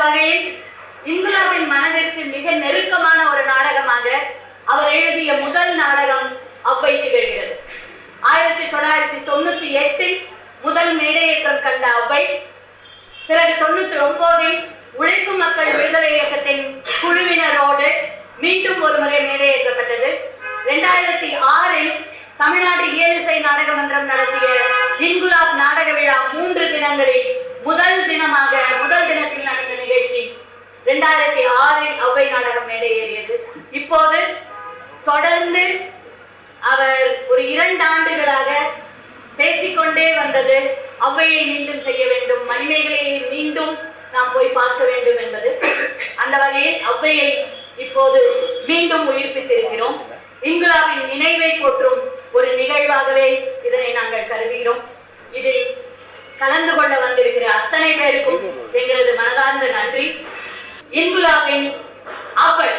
வகையில் இங்குலாவின் மனதிற்கு மிக நெருக்கமான ஒரு நாடகமாக அவர் எழுதிய முதல் நாடகம் அவ்வை திகழ்கிறது. 1998 முதல் மேடையேற்றம் கண்ட அவ்வை பிறகு 99 உழைக்கும் மக்கள் விடுதலை இயக்கத்தின் குழுவினரோடு மீண்டும் ஒரு முறை மேடையேற்றப்பட்டது. 2006 தமிழ்நாடு இயலிசை நாடக மன்றம் நடத்திய இன்குலாப் நாடக விழா 3 தினங்களில் முதல் தினத்தில் நடந்த நிகழ்ச்சி 2006 அவ்வை நாடகம் மேடையேறியது. இப்போது தொடர்ந்து அவர் ஒரு 2 ஆண்டுகளாக பேசிக்கொண்டே வந்தது அவ்வையை மீண்டும் செய்ய வேண்டும், மணிமேகலையை மீண்டும் நாம் போய் பார்க்க வேண்டும் என்பது. அந்த வகையில் அவ்வையை இப்போது மீண்டும் உயிர்ப்பித்திருக்கிறோம். இங்குலாவின் நினைவை போற்றும் ஒரு நிகழ்வாகவே இதனை நாங்கள் கருதுகிறோம். இதில் கலந்து கொள்ள வந்திருக்கிற அத்தனை பேருக்கும் எங்களது மனதார்ந்த நன்றி. இன்குலாவின் அவ்வை.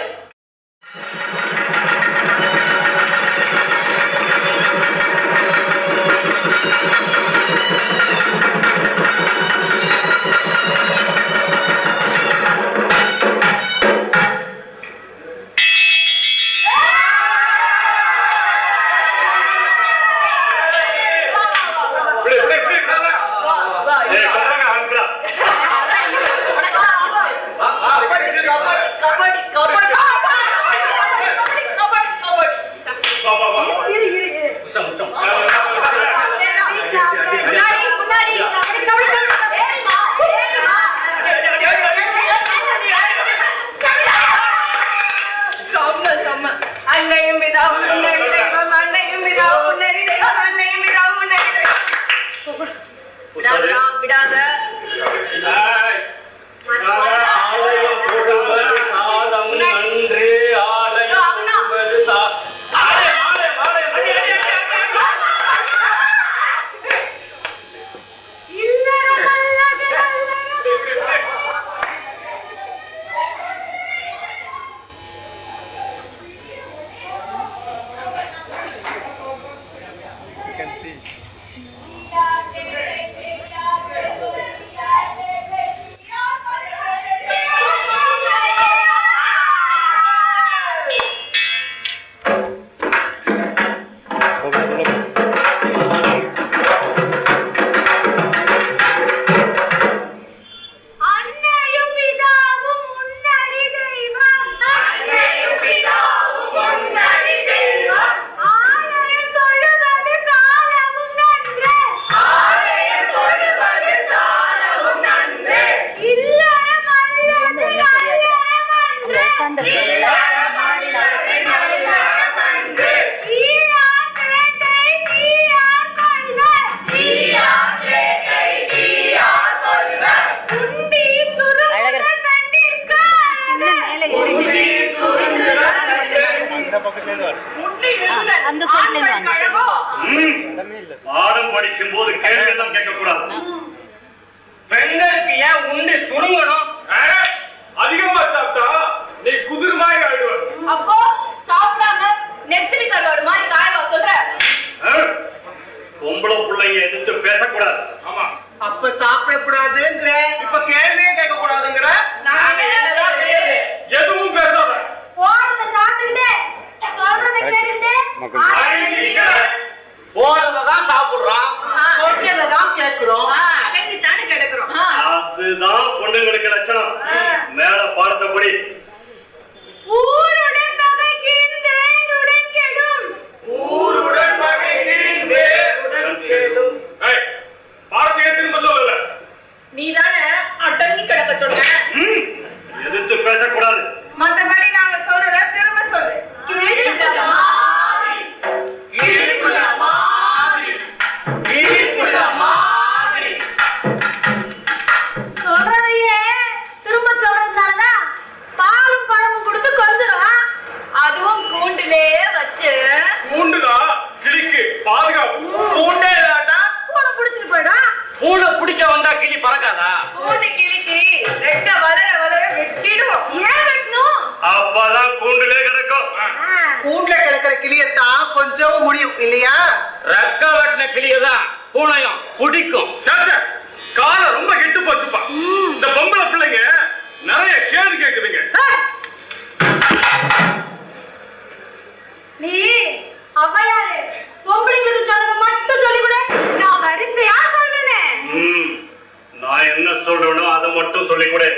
பாடம் படிக்கும் போது கேள்வி எல்லாம் கேட்க கூடாது. பெண்களுக்கு ஏன் உண்டு சுருங்கணும்? அதிகமா சாப்பிட்டா நீ குதிர்மாய் ஆயிடுவ. அப்போ சாப்பிடாம நெத்திலி கருவாடு மாதிரி காயவா சொல்ற? பொம்பளை பிள்ளைங்க எதிர்த்து பேசக்கூடாது. ஆமா, அப்ப சாப்பிடக்கூடாதுங்கிற, இப்ப கேள்வியே கேட்க கூடாதுங்கிற. எதுவும் பேசாத. போறத சாப்பிட்டு சொல்றத கேட்டுட்டு போறதான் சாப்பிடுறோம், சொல்றதான் கேட்கிறோம், அடங்கித்தானே கிடக்குறோம். அதுதான் பொண்ணுங்களுக்கு லட்சணம். மேல பாடத்தபடி ஊருடன் பகைக்கின் வேருடன் கெடும். ஊருடன் பகைக்கின் வேருடன் கெடும். பாடத்தையே திரும்ப சொல்லல. நீதானே அடங்கி கிடக்க சொன்ன. எதிர்த்து பேசக்கூடாது. மத்தபடி நாங்க சொல்றத திரும்ப சொல்லு. சொல்றதையே திரும்ப சொல்றதுனாலதான் பாலும் பழமும் கொடுத்து கொஞ்சம், அதுவும் கூண்டிலே வச்சு. கூண்டுதா கிளிக்கு பாதுகாப்பு. பூண்டே இல்லாட்டா பூனை பிடிச்சிட்டு போயிடும். பூனை பிடிக்க வந்தா கிளி பறக்காதா? பூண்டு கிளிக்கு ரெக்க வளர வளர வெட்டிடுவோம். ஏன் வெட்டணும்? அப்பதான் கூண்டுலே கிடக்கும். கூண்டுல கிடக்கிற கிளியத்தான் கொஞ்சம் முடியும் இல்லையா? ரெக்க வெட்டின கிளியதான் பூனையும் பிடிக்கும். காலம் ரொம்ப கெட்டு போச்சுப்பா. இந்த பொம்பளை பிள்ளைங்க சொல்றனோ அதை மட்டும் சொல்லிக் கொடு.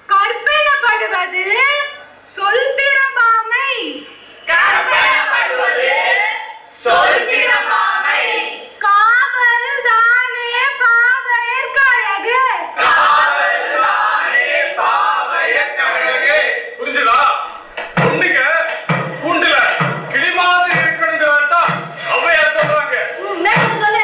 கற்பனைப்படுவது சொல்திறமாமை. கற்பனைப்படுவது சொல்திறமாமை. காவல் தானே பாவையர் கழகு. காவல் தானே பாவையர் கழகு. புரிஞ்சுதா? பொண்ணுங்க கூண்டுல கிளி மாதிரி இருக்கணுங்கிறதா ஔவையார் சொல்றாங்க. சொல்லு.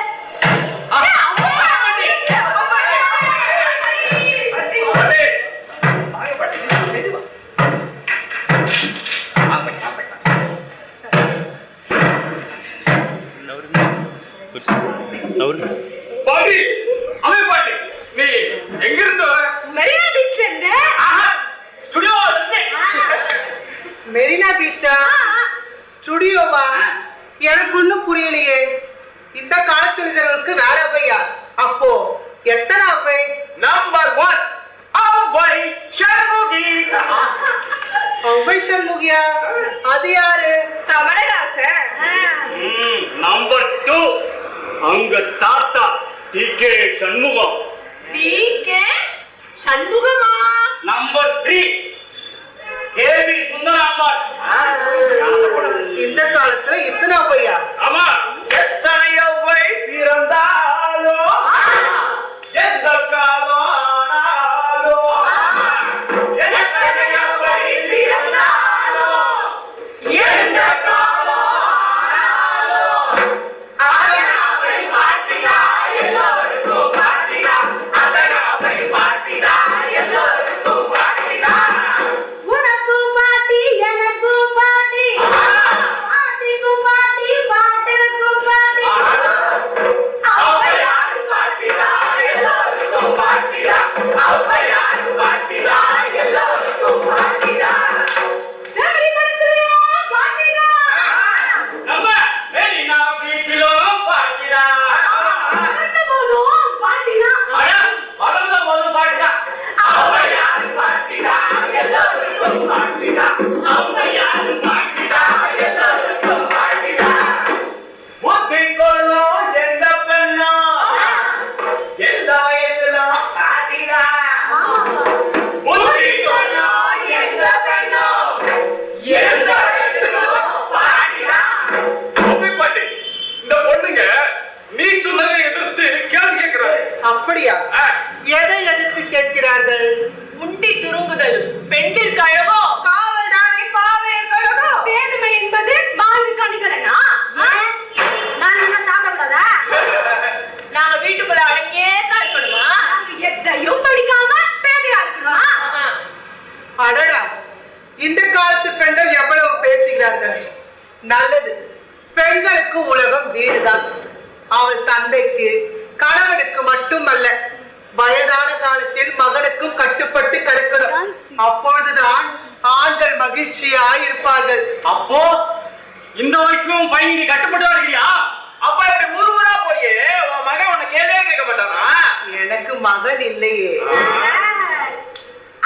பாட்டி, அவன் பாட்டி, நீ எங்க இருந்து வர? மெரினா பீச்ல இருந்து. ஸ்டுடியோ இருந்து. மெரினா பீச்சா? ஸ்டுடியோவா? எனக்கு ஒண்ணும் புரியலையே. இந்த காலத்துல இதற்கு வேற அவையா? அப்போ எத்தனை அவை? நம்பர் 1 அவ்வை சண்முகி. அவை சண்முகியா? அது யாரு? கமலஹாசன். நம்பர் 2 அங்க தாத்தா டி.கே. சண்முகம். டி.கே. சண்முகமா? Number 3 K V. சுந்தராம்பாள். இந்த காலத்துல இத்தனை அவையா? ஆமா, எத்தனை அவ்வை பிறந்தாலோ எந்த காலம் ஆனாலோ எத்தனை அவ்வை பிறந்தாலோ எந்த காலம் ஆனாலோ அவை மாட்டினா எல்லோருக்கும் மாட்டினா அவை மாட்டினா எல்லோருக்கும் மாட்டினா. உனக்கு பாட்டி எனக்கு பாட்டி பாட்டிக்கும் பாட்டி பாட்டனுக்கும் பாட்டி. ஔவையார் பாட்டினா எல்லோருக்கும் மாட்டினா ஔவையார் பாட்டினா எல்லோருக்கும் மாட்டினா. எப்படி படுத்துறியோ பாட்டினா. நம்ம மெரினா பீச்சிலும் பாட்டினா. நடந்த போதும் பாட்டினா. வளர்ந்த போதும் பாட்டினா. ஔவையார் பாட்டினா எல்லோருக்கும் மாட்டினா ஔவையார் பாட்டினா எல்லோருக்கும் மாட்டினா. புத்தி சொல்லும் எந்த பெண்ணோ எந்த வயசுல பாட்டினா. புத்தி சொல்லும் எந்த பெண்ணோ எந்த வயசுல பாட்டினா. பாட்டி, இந்த பொண்ணுங்க நீ சொன்னதை எதிர்த்து கேள்வி கேட்கிறாரு. அப்படியா? எதை எதிர்த்து கேட்கிறார்கள்? முண்டி சுருங்குதல் பெண்டிற்கு அழகோ, காவல் தானே பாவையர் கழகு. வேணுமை என்பது வாழ்வுக்கு அணிகலனா? நான் என்ன சாப்பிடக்கூடாதா? நாங்க வீட்டுக்குள்ள அடங்கியே தான் இருக்கணுமா? எதையும் படிக்காம பேதையா இருக்கலாம். அடடா, இந்த காலத்து பெண்கள் எவ்வளவு பேசுகிறார்கள். நல்லது. பெண்களுக்கு உலகம் வீடுதான். அவள் தந்தைக்கு கணவனுக்கு மட்டுமல்ல, வயதான காலத்தில் மகனுக்கும் கட்டுப்பட்டு கிடக்கணும். அப்பொழுதுதான் ஆண்கள் மகிழ்ச்சியாய் இருப்பார்கள். அப்போ இந்த வயசுக்கும் பையன் நீ கட்டுப்பட்டு இருக்கிறியா? அப்ப இப்படி ஊர் ஊரா போய் உன் மகன் உன்னை கேள்வியே கேட்க மாட்டானா? எனக்கு மகன் இல்லையே.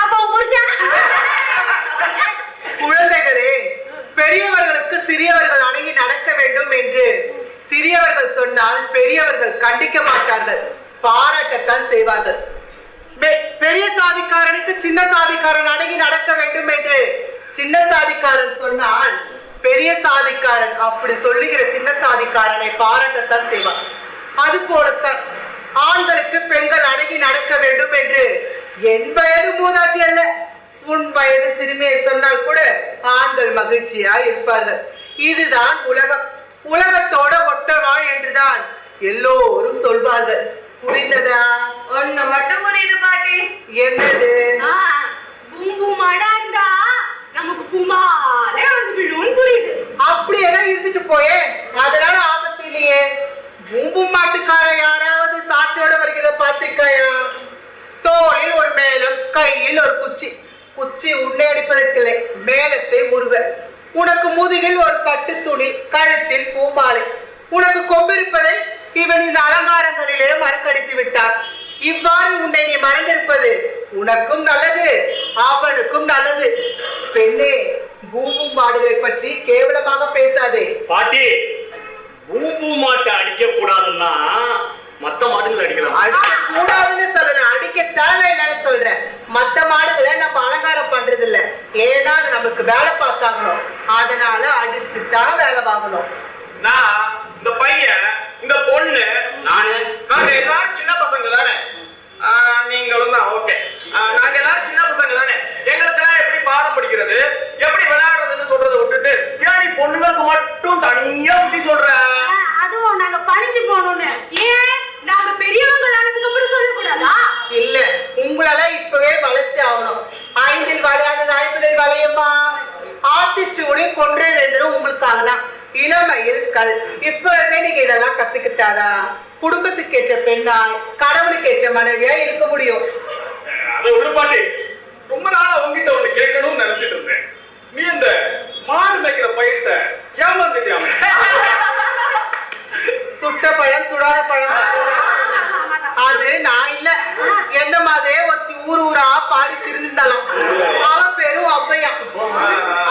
அப்ப புருஷன் குழந்தைகளே, பெரியவர்களுக்கு சிறியவர்கள் அடங்கி நடக்க வேண்டும் என்று சிறியவர்கள் சொன்னால் பெரியவர்கள் கண்டிக்க மாட்டார்கள், பாராட்டத்தான் செய்வார்கள். பெரிய சாதிக்காரனுக்கு சின்ன சாதிக்காரன் அடங்கி நடக்க வேண்டும் என்று சின்ன சாதிக்காரன் சொன்னால் பெரிய சாதிக்காரன் அப்படி சொல்லுகிற சின்ன சாதிக்காரனை பாராட்டத்தான் செய்வார். அது போலத்தான் ஆண்களுக்கு பெண்கள் அடங்கி நடக்க வேண்டும் என்று என் வயது மூதாட்டி அல்ல, உன் வயது சிறுமியை சொன்னால் கூட ஆண்கள் மகிழ்ச்சியா இருப்பார்கள். இதுதான் உலகம். உலகத்தோட ஒட்டவாள் என்றுதான் எல்லோரும் சொல்வார்கள். புரிந்ததா? ஒண்ணு மட்டும் புரியுது பாட்டி. என்னது? பூம்பூ மடா இருந்தா நமக்கு பூமாலே வந்து விழுன்னு புரியுது. அப்படி எல்லாம் இருந்துட்டு போயே, அதனால ஆபத்து இல்லையே. பூம்பு மாட்டுக்கார யாராவது சாட்டோட வருகிறத பார்த்திருக்காயா? தோளில் ஒரு மேளம், கையில் ஒரு குச்சி. குச்சி உள்ளே அடிப்பதற்கில்லை, மேளத்தை உருவ. உனக்கு முதுகில் ஒரு பட்டு துணி, கழுத்தில் பூமாலை. உனக்கு கொம்பிருப்பதை இவன் இந்த அலங்காரங்களிலே மறக்கடித்து விட்டார். இவ்வாறு உன்னை நீ மறந்திருப்பது உனக்கும் நல்லது, அவனுக்கும் நல்லது. பெண்ணே, பூம்பு மாடுகளை பற்றி கேவலமாக பேசாதே. பாட்டி, பூம்பு மாட்டை அடிக்க கூடாதுன்னா மத்த மாடுகள் அடிக்கலாம். அடிக்க கூடாதுன்னு சொல்லலாம். மத்த மாடுகளை நம்ம அலங்காரம் பண்றது இல்ல, ஏன்னா அது நமக்கு வேலை பார்த்தாகணும், அதனால அடிச்சுதான் வேலை பார்க்கணும். நான் இந்த பையன் இந்த பொண்ணு நாங்க எல்லாரும் சின்ன பசங்க தானே, நீங்களும் தான். ஓகே, நாங்க எல்லாரும் சின்ன பசங்க தானே, எங்களுக்கெல்லாம் எப்படி பாடம் படிக்கிறது எப்படி விளையாடுறதுன்னு சொல்றதை விட்டுட்டு ஏன் நீ பொண்ணுங்களுக்கு மட்டும் தனியா ஊட்டி சொல்ற? அதுவும் நாங்க பணிஞ்சு போகணும்னு. ஏன் நாங்க பெரியவங்க ஆனதுக்கு அப்புறம் சொல்லக்கூடாதா? இல்ல, உங்களால இப்பவே வளைச்சு ஆகணும். 5இல் வளையாதது 50இல் வளையம்மா. ஆத்திச்சூடி கொன்றே வேந்தரும் உங்களுக்காக தான். இளமையில் கல். இப்ப இருந்தே நீங்க இதெல்லாம் கத்துக்கிட்டாரா குடும்பத்துக்கு ஏற்ற பெண்ணாய் கடவுளுக்கு ஏற்ற மனைவியா இருக்க முடியும். அதை விடுப்பாட்டி, ரொம்ப நாளா உங்ககிட்ட ஒண்ணு கேட்கணும்னு நினைச்சிட்டு இருந்தேன். நீ இந்த மாடு மேய்க்கிற பயிர்த்த ஏமாந்துட்டியாமே. சுட்ட பழம் சுடாத பழம் அது நான் இல்ல, என்ன மாதிரியே ஒருத்தி ஊர் ஊரா பாடி திருந்தாலும் அவன் பேரும் ஔவையா.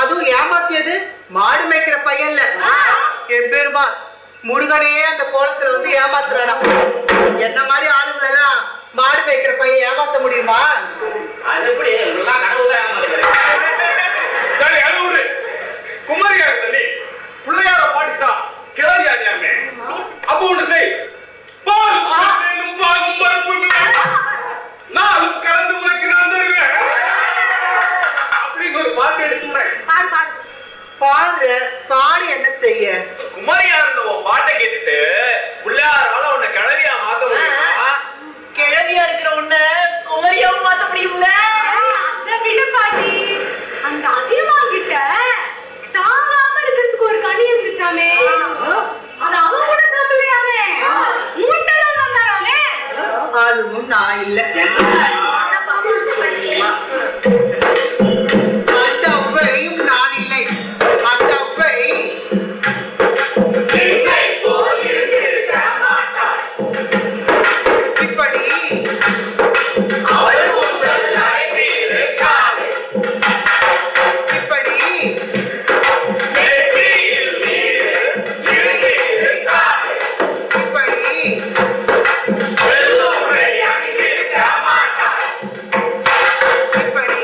அதுவும் ஏமாத்தியது மாடு மேய்க்கிற பையன்ல, என் பேருமா முருகனே அந்த கோலத்துல வந்து ஏமாத்துறானா. என்ன மாதிரி ஆளுங்களை எல்லாம் மாடு மேய்க்கிற பையன் ஏமாத்த முடியுமா? அது எப்படி குமரியா தண்ணி பிள்ளையார பாட்டுட்டா கிளறியாமே. அப்போ ஒண்ணு செய், நானும் கலந்து உனக்கு நான் தருவேன் அப்படின்னு ஒரு பாட்டு எடுத்துறேன். பாரு பாடி என்ன செய்ய? குமரியா இருந்த பாட்டை கேட்டுட்டு பிள்ளையாரால உன்னை கிளவியா மாத்த முடியுமா? கிழவியா இருக்கிற உன்னை குமரியாவும் மாத்த முடியும்ல? விடு பாட்டி, அந்த அதிகமாகிட்ட சாகாம இருக்கிறதுக்கு ஒரு கனி இருந்துச்சாமே, அது அவன் கூட சாப்பிடலையாமே, மூட்டெல்லாம் வந்தாராமே. அதுவும் நான் இல்ல. அந்த ஔவையும் நான் இல்லை. அந்த ஔவை இப்படி இப்படி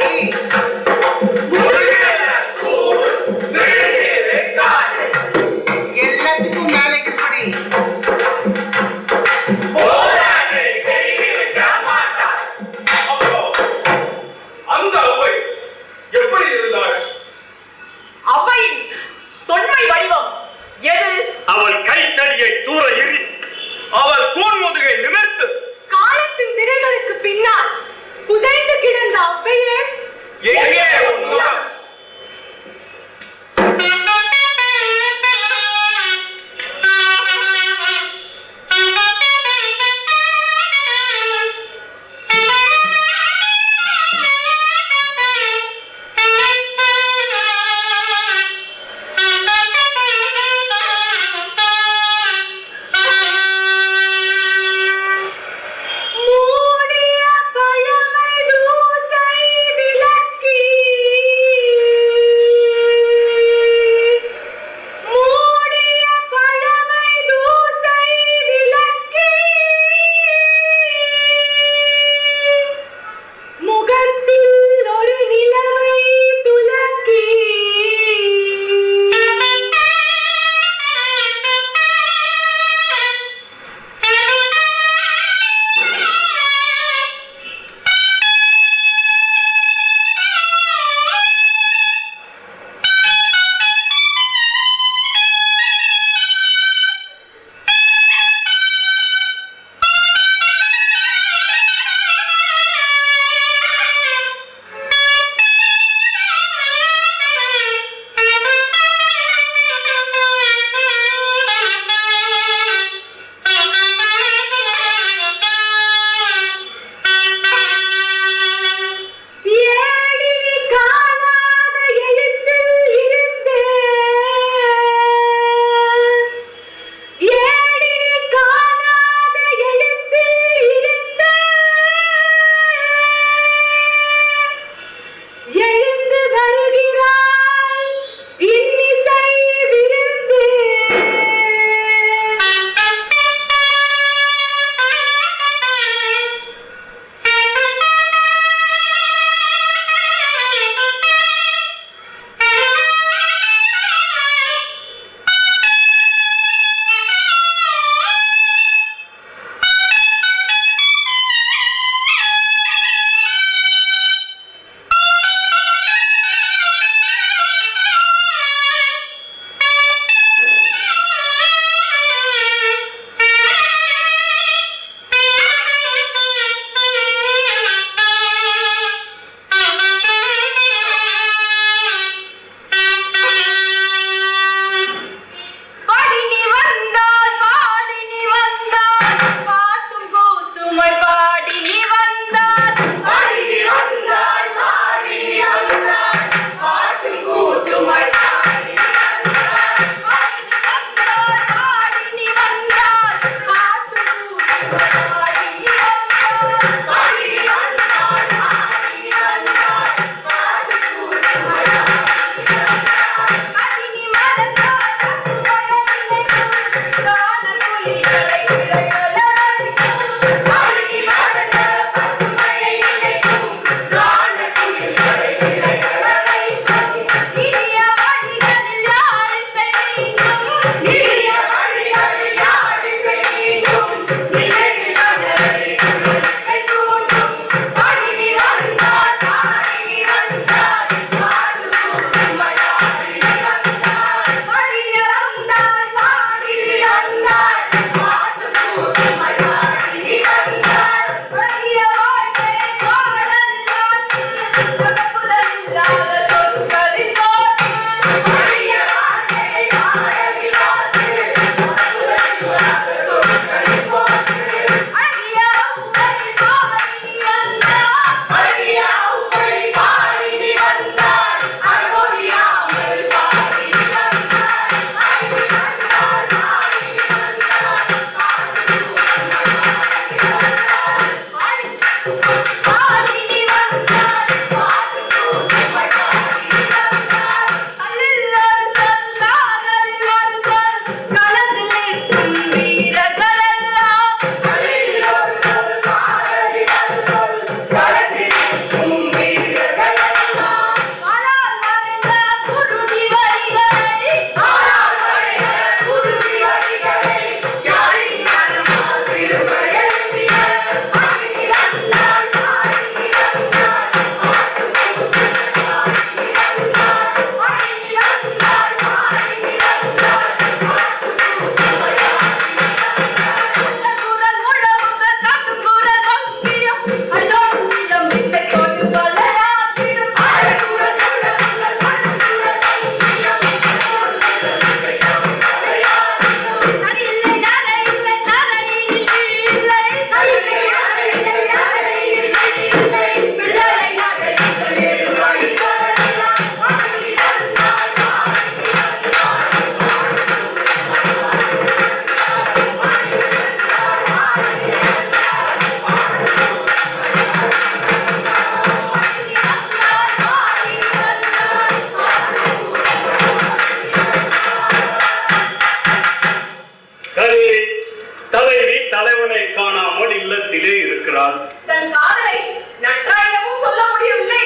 தன் காதலை நன்றாயிடமும் சொல்ல முடியவில்லை,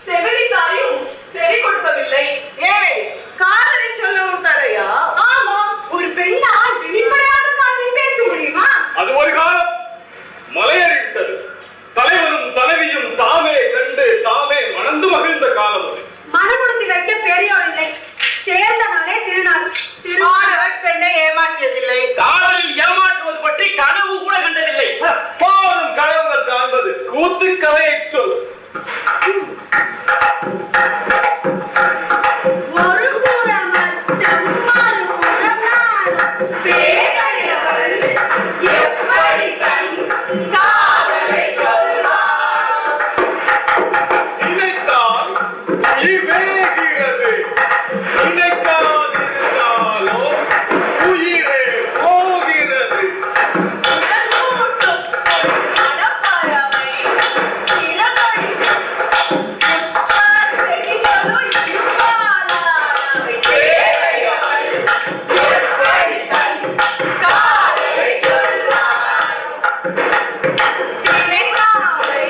செவிலித்தாயும் செவி கொடுக்கவில்லை. ஏய், காதலை சொல்லவும் தடையா? ஆமா, ஒரு பெண்ணால் வெளிப்படையாக காதலை பேச முடியுமா? அது ஒரு காலம் மலையேறிவிட்டது. தலைவனும் தலைவியும் தாமே கண்டு தாமே மணந்து மகிழ்ந்த காலம் அது. மனமுடுத்தி வைக்க பெரியோர் இல்லை, சேர்ந்தவனே திருநாள். ஆடவன் பெண்ணை ஏமாற்றியதில்லை. காதலில் ஏமாற்றுவது பற்றி கனவு கூட கண்டதில்லை. போதும் கனவுகள் காண்பது. கூத்து கதையை சொல். ஒரு புறமர் செம்மாறு புறநாள் பேரழகவள் எப்படி தன் காதலை சொல்வாள்? நினைத்தால் இவேகிறது, நினைக்காதிருந்தாலோ உயிரே போகிறது. உடல்மூட்டும் மனப்பறவை இளமணிகள் உற்றார் செடிகளும் இருப்பாளானவை பேரழகவள் எப்படி தன் காதலை சொல்வாள்? நினைவாவை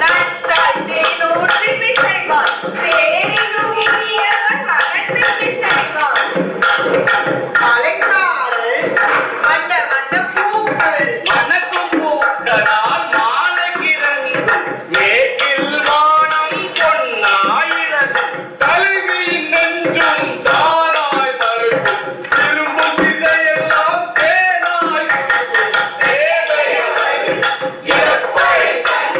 நன்றாய் தேனூற்றி பிசைவாள், தேனினும் இனியவன் மகத்தை பிசைவாள். அலைக்காரல் வண்ண வண்ண பூக்கள் மணக்கும் பூக்களால் மாலைகிறது. மேற்கில் வானம் பொன்னாயிரது. தலைவியின் நெஞ்சும் தானாய் தருகும், திரும்பும் திசையெல்லாம் தேனாய் இருக்கும். தேவையவள் எப்படி தன்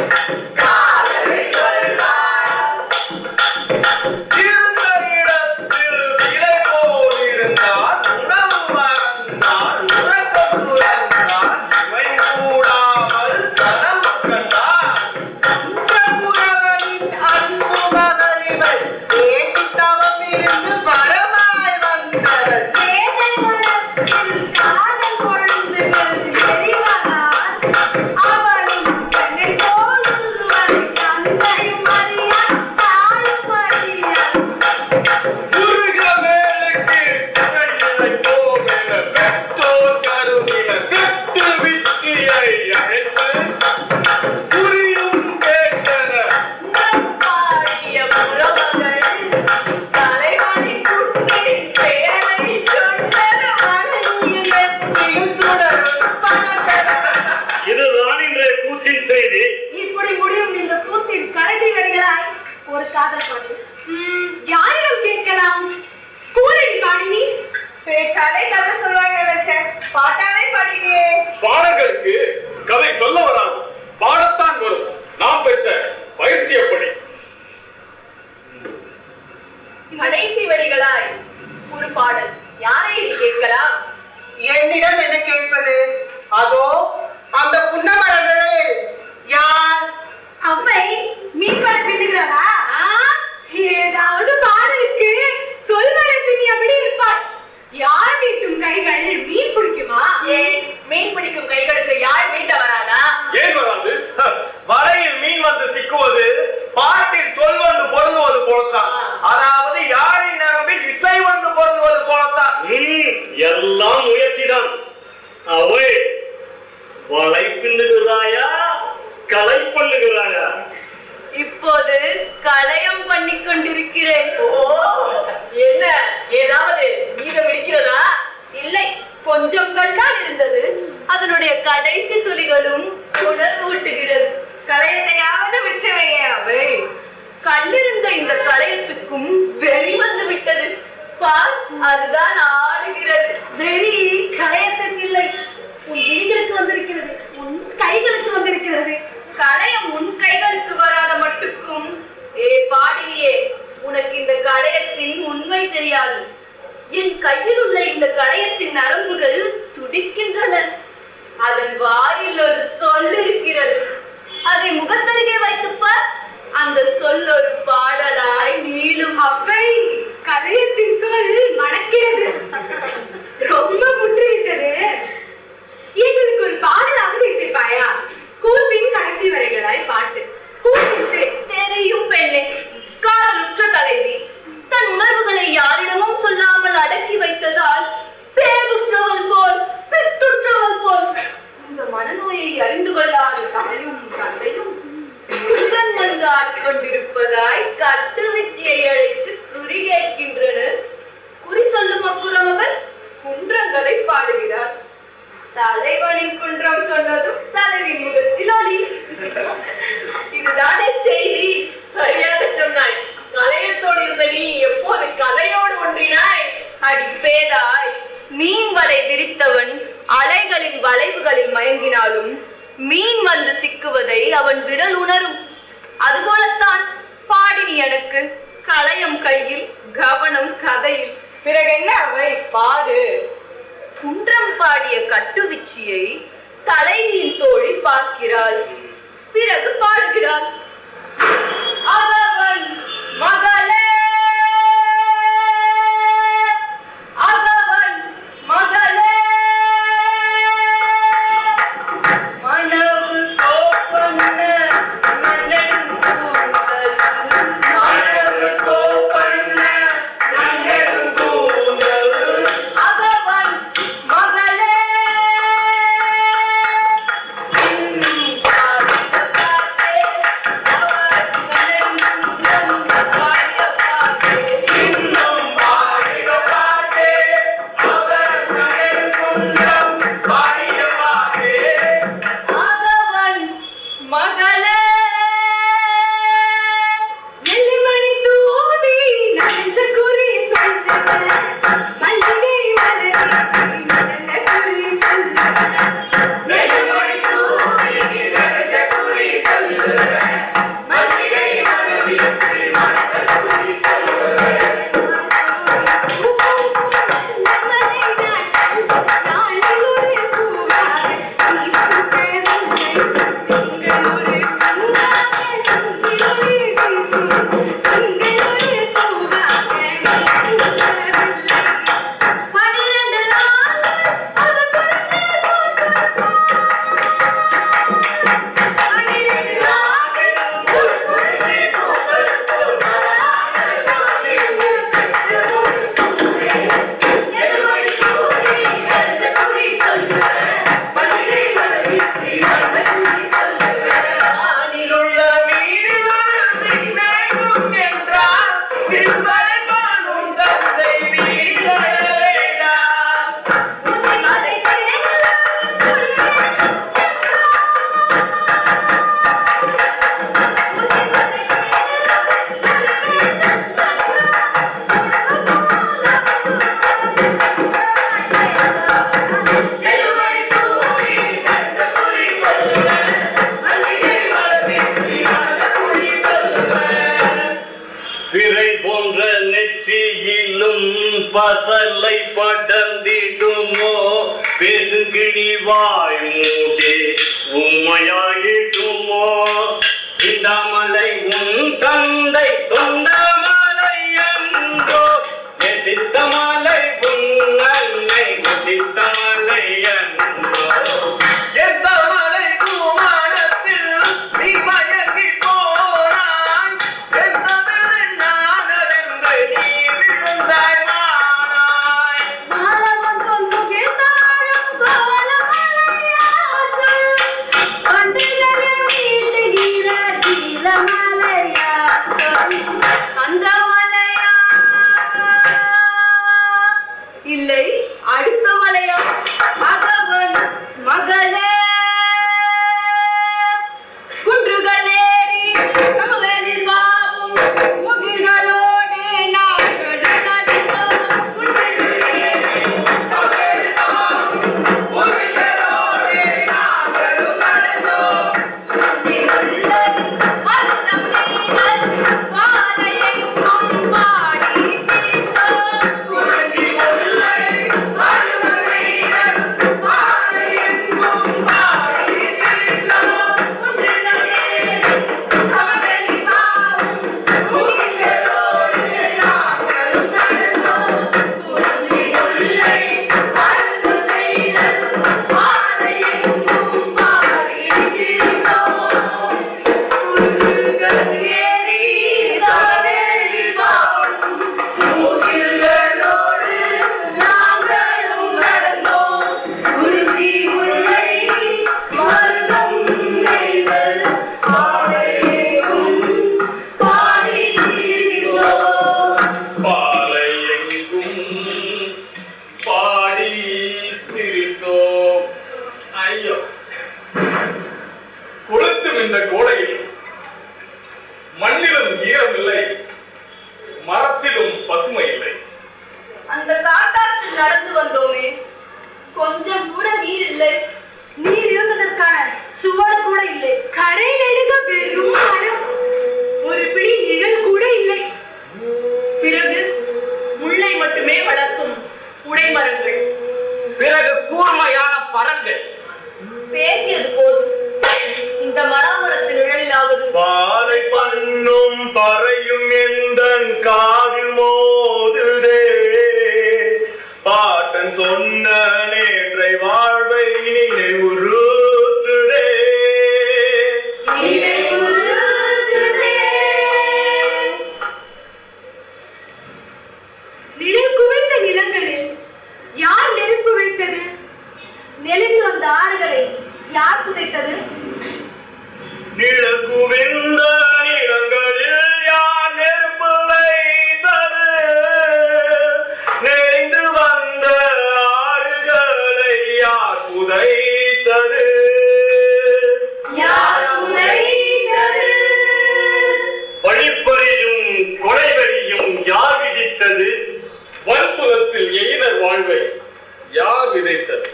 காதலை சொல்வாள்? இருந்த இடத்தில் சிலை போல் இருந்தால் உணவு மறந்தால் உறக்கம் துறந்தால் இவை கூடாமல் கனவு கண்டால் பிரபுரவனின் அன்பு மகளிவள் ஏற்றி தவம் இருந்து வரமாய் வந்தவள். வேதை மரத்தில் காதல் கொழுந்துகள் எரிவதால் அவளும் என்னை போலுள்வரை தந்தையும் அறியா தாயும் அறியா. உருக மேலுக்கு இழைப்போம் என பெற்றோர் கருவின திட்டு விச்சியை அழைத்து புரியும் கேட்டனர். பாடிய புறவர்கள் தலைவனின் குட்டியின் பெயரை சொன்னது மனைவியின் நெற்றியில் சுடரும் பறந்தது. இதுதான் இன்றைய கூத்தின் செய்தி. இப்படி முடியும் இந்த கூத்தின் கடைசி வரிகளாய் ஒரு காதல் பாட்டு. யாரிடம் கேட்கலாம்? கூறடி பாடினி. பேச்சாலே கதை சொல்வாங்க நினைச்சேன், பாட்டாலே பாடினியே. பாடங்களுக்கு கதை சொல்ல வராது, பாடத்தான் வரும். நாம் பெற்ற பயிற்சி எப்படி? கடைசி வரிகளாய் ஒரு பாடல். யாரை இது கேட்கலாம்? என்னிடம் என்ன கேட்பது? அதோ அந்த புன்னமரங்களில் யார்? அவை மீன் வளர்ப்பிடுகிறாரா? ஏதாவது பாடலுக்கு சொல்வரை பின்னி அப்படி இருப்பாள். யார் மீட்டும் கைகள் மீன் பிடிக்குமா? ஏன் மீன் பிடிக்கும் கைகளுக்கு யார் மீட்ட வராதா? ஏன் வராது? வலையில் மீன் வந்து சிக்குவது பாட்டில் சொல் வந்து பொருந்துவது போலத்தான். அதாவது யாழின் நரம்பில் இசை வந்து பொருந்துவது போலத்தான். எல்லாம் முயற்சிதான். அவை வலை பின்னுகிறாயா, கலை பண்ணுகிறாயா? இப்போது கலயம் பண்ணி கொண்டிருக்கிறேன். என்ன ஏதாவது மீதம் இருக்கிறதா? இல்லை, கொஞ்சம் தான் இருந்தது. அதனுடைய கடைசி துளிகளும் உணர்வூட்டுகிறது. கலையத்தையாவது மிச்சமையே. அவை கண்டிருந்த இந்த கலையத்துக்கும் வெளி வந்து விட்டது. பார், அதுதான் ஆடுகிறது. வெளி கலையத்துக்கு இல்லை, உன் விழிகளுக்கு வந்திருக்கிறது, உன் கைகளுக்கு வந்திருக்கிறது. கலையம் உன் கைகளுக்கு வராத மட்டுக்கும் ஏ பாடியே, உனக்கு இந்த கலையத்தின் உண்மை தெரியாது. என் கையில் உள்ள இந்த கலையத்தின் நரம்புகள் துடிக்கின்றன. அதன் வாயில் ஒரு சொல் இருக்கிறது. அதை முகத்தருகே வைத்துப்பார், அந்த சொல் ஒரு பாடலாய் நீளும். அவை கலையத்தின் சொல் மணக்கிறது. ரொம்ப முற்றிவிட்டது. எங்களுக்கு ஒரு பாடலாக இசைப்பாயா? கூத்தின் கடைசி வரைகளாய் பாட்டு. தெரியும் பெண்ணே, காதலுற்ற தலைவி தன் உணர்வுகளை யாரிடமும் சொல்லாமல் அடக்கி வைத்ததால் பேருற்றவள் போல் பெற்றுற்றவள் போல் இந்த மனநோயை அறிந்து கொள்ளாத தாயும் தந்தையும் பாடிக்கொண்டிருப்பதாய் கட்டுவித்தியை அழைத்து குறி கேட்கின்றனர். குறி சொல்லும் அப்புறமகள் குன்றங்களை பாடுகிறார். தலைவனின் குன்றம் சொன்னதும் தலைவின் முகத்தில் ஒளி. இதுதானே செய்தி. சரியாக சொன்னாய். கலையத்தோடு இருந்த நீ எப்போது கதையோடு ஒன்றினாய்? அடிப்பேதாய், மீன் வலை விரித்தவன் அலைகளின் வளைவுகளில் மயங்கினாலும் மீன் வந்து சிக்குவதை அவன் விரல் உணரும். அதுபோலத்தான் பாடினி எனக்கு. கலையம் கையில், கவனம் கதையில். பிறகு என்ன அவை பாடு. குன்றம் பாடிய கட்டுவிச்சியை தலைவியின் தோழி பார்க்கிறாள். பிறகு பாடுகிறாள். அவன் மகளே, அவன் மகளே, மனவு கோப்பண்ண நன்னெடுங்கூந்தல், மனவு கோப்பண்ண நன்னெடுங்கூந்தல், அவன் மகளே, இன்னும் பாடிய பாட்டே, அவர் நன்னெடுங்குன்றம் பாடிய பாட்டே, இன்னும் பாடிய பாட்டே, அவர் நன்னெடுங்குன்றம் பாடிய பாட்டே, அவன் மகளே. நெல்லிமணி தூவி நனைஞ்ச குறி சொல்லுவேன், மல்லிகை மலரி நடந்த குறி சொல்லுவேன், நெல்லிமணி தூவி நனைஞ்ச குறி சொல்லுவேன், மல்லிகை மலரி நடந்த குறி சொல்லுவேன். பிறை போன்ற நெற்றியிலும் பசலை படர்ந்திடுமோ, பேசுகிழி வாய் மூடி உமையாயிடுமோ, இந்தமலை உன் தந்தை சொந்தமலை என்றோ, எதிர்த்தமலை உன் அன்னை எதிர்த்தமலை என்றோ, எந்த மலை குமாரத்தில் நீ மயங்கி போனாய், எந்த நானதென்று நீ விழுந்தாய் மானாய். மாலவன் கொண்டு கேட்டாலும் கோலமலையாசல், கொண்டு கொதிக்கும் இந்த கோடையில் மண்ணிலும் ஈரம் இல்லை, மரத்திலும் பசுமை இல்லை. அந்த காட்டாற்றில் நடந்து வந்தோமே, கொஞ்சம் கூட நீர் இல்லை. நீர் இருந்ததற்கான சுவர் கூட இல்லை. கரை நெடுக வெறும் மரம், ஒரு பிடி நிழல் கூட இல்லை. பிறகு முள்ளை மட்டுமே வளர்க்கும் உடைமரங்கள், பிறகு கூர்மையான பரங்கள். பேசியது போதும். இந்த மராமரத்தின் நிழலாவது பாதை பண்ணும் பறையும் எந்தன் காதில் மோதுதே, பாட்டன் சொன்ன நேற்றை வாழ்வை நினைவுறுத்துதே. நிழல் குவிந்த நிலங்களில் யார் நெருப்பு வைத்தது? நெளிந்து வந்த ஆறுகளை யார் புதைத்தது? நிழல் குவிந்த நிலங்களில் யார் நெருப்பு வைத்தது? நெறிந்து வந்த ஆறுகளை யார் புதைத்தது? யார் புதைத்தது? வழிப்பறியும் கொலைவெறியும் யார் விதித்தது? வன்புலத்தில் எயினர் வாழ்வை யார் விதைத்தது?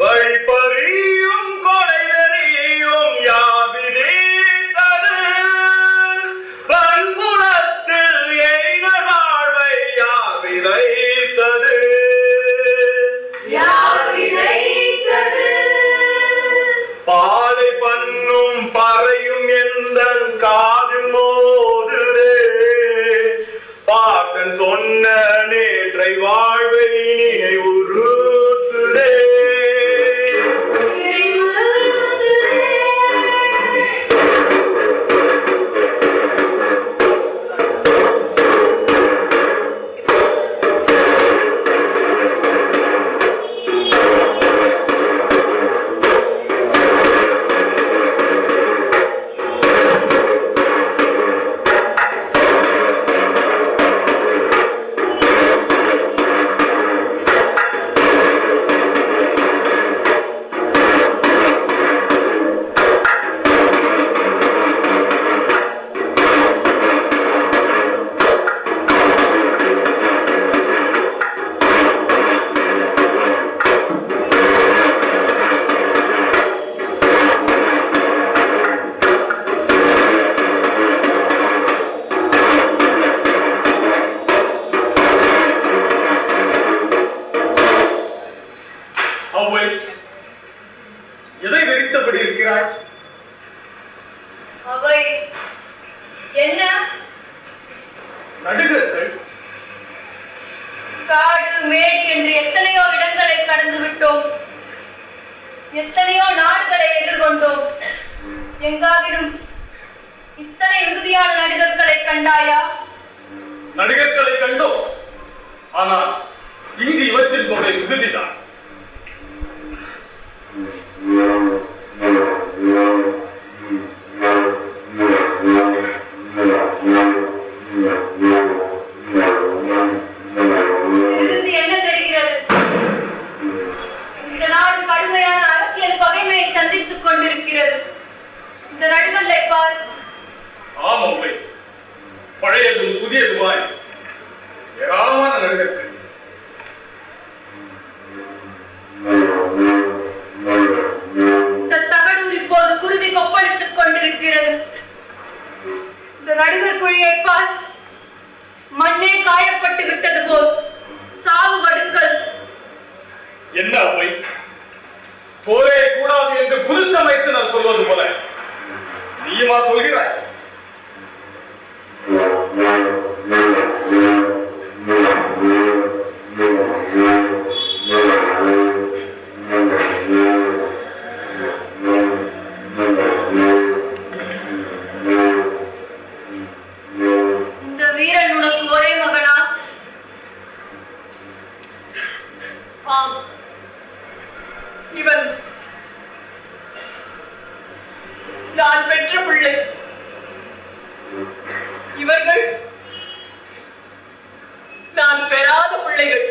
வழிப்பறியும் கொலைவெறியும் யார் விதித்தது? வன்புலத்தில் எயினர் வாழ்வை யார் விதைத்தது? யார் விதைத்தது? பாதை பண்ணும் பறையும் எந்தன் காதில் மோதுதே, பாட்டன் சொன்ன நேற்றை வாழ்வை நினைவுறுத்துதே. அவ்வை, எதை வெறித்தபடி இருக்கிறாய்? அவை என்ன? நடுகர்கள் காடு மேடு என்று எத்தனையோ இடங்களை கடந்து விட்டோம். எத்தனையோ நாடுகளை எதிர்கொண்டோம். எங்காகிலும் இத்தனை மிகுதியான நடிகர்களை கண்டாயா? நடிகர்களை கண்டோம், ஆனால் இங்கு இவற்றில் தொகை மிகுதிதான். இதிலிருந்து என்ன தெரிகிறது? இந்த நாடு கடுமையான அரசியல் பகைமையை சந்தித்துக் கொண்டிருக்கிறது. இந்த நடுகளை பார். ஆமாவை, பழையதும் புதியதுமாய் ஏராளமான நடிகர்கள். இந்த தகடூர் இப்போது குருவி கொப்பளித்துக் கொண்டிருக்கிறது. இந்த நடுகர் குழியை பார். மண்ணே காயப்பட்டு விட்டது போல் சாவு வடுக்கள். என்ன அவை, போரே கூடாது என்று புதுச்சமைத்து நான் சொல்வது போல நீயுமா சொல்கிறாய்? இந்த வீரன் உனக்கு ஒரே மகனா? ஆம், இவன் நான் பெற்ற பிள்ளை. இவர்கள் நான் பெறாத பிள்ளைகள்.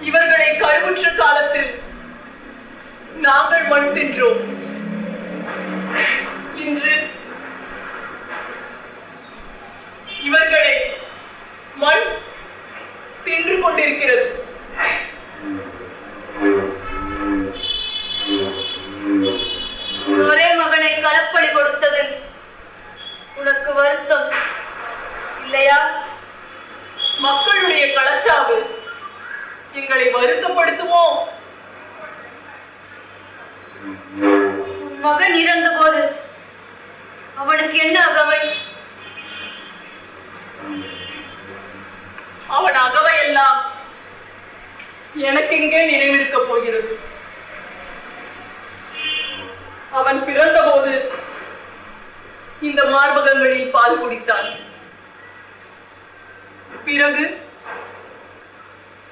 இவர்களை கருவுற்ற காலத்தில் நாங்கள் மண் தின்றோம். இன்று இவர்களை மண் தின்று கொண்டிருக்கிறது. ஒரே மகனை களப்பலி கொடுத்ததில் உனக்கு வருத்தம் இல்லையா? மக்களுடைய களச்சாவு எங்களை வருத்தப்படுத்துமோ? மகன் இறந்த போது அவனுக்கு என்ன அகவை? அவன் அகவை எல்லாம் எனக்கு இங்கே நினைவிருக்கப் போகிறது. அவன் பிறந்த போது இந்த மார்பகங்களில் பால் குடித்தான். பிறகு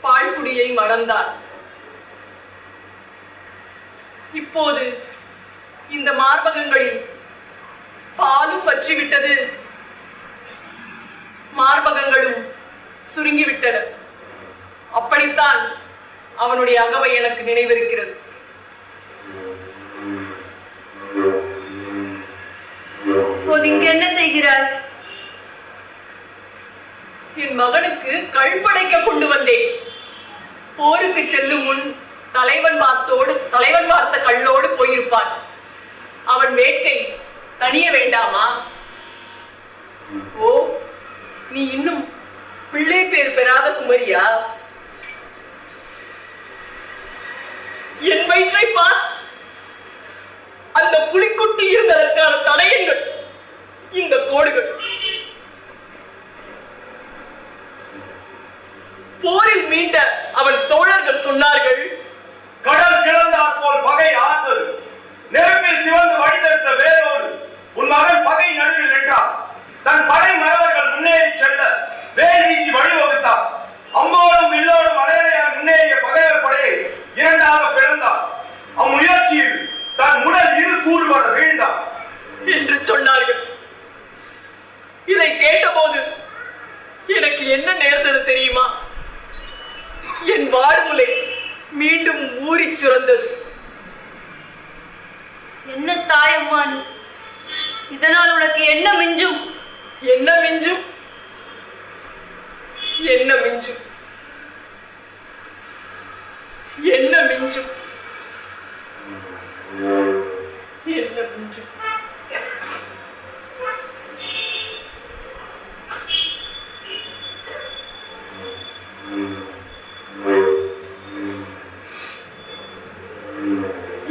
பால் குடியை மறந்தான். இப்போது இந்த மார்பகங்களில் பாலும் பற்றிவிட்டது, மார்பகங்களும் சுருங்கிவிட்டன. அப்படித்தான் அவனுடைய அகவை எனக்கு நினைவிருக்கிறது. இங்கு என்ன செய்கிறாய்? என் மகனுக்கு கழ்படைக்க கொண்டு வந்தேன். போருக்கு செல்லும் முன் தலைவன் பார்த்த கல்லோடு போயிருப்பான். அவன் வேட்கை தனிய வேண்டாமா? ஓ, நீ இன்னும் பிள்ளை பேர் பெறாத குமரியா? என் வயிற்றை பார். அந்த புலிக்குட்டி இருந்ததற்கான தடயங்கள் இந்த கோடுகள். போரில் மீண்ட அவன் தோழர்கள் சொன்னார்கள், கடல் கிளந்தாற் போல் பகை ஆத்தது, நெருப்பில் சிவந்து வழித்தெடுத்த வேரோடு உன் மகன் பகை நடுவில் நின்றார். தன் படை மரவர்கள் முன்னேறி செல்ல வேல் வீசி வழிவகுத்தார். அம்போடும் வில்லோடும் அடையாள முன்னேறிய பகைவர் படையை இரண்டாக பிளந்தார். அம்முயற்சியில் தன் உடல் இரு கூறுபட வீழ்ந்தார் என்று சொன்னார்கள். இதை கேட்டபோது எனக்கு என்ன நேர்ந்தது தெரியுமா? என் வாழ்முலை மீண்டும் ஊறி சுரந்தது. என்ன தாயம்மா நீ? இதனால் உனக்கு என்ன மிஞ்சும்? என்ன மிஞ்சும்? என்ன மிஞ்சும்? என்ன மிஞ்சும்? என்ன மிஞ்சும்?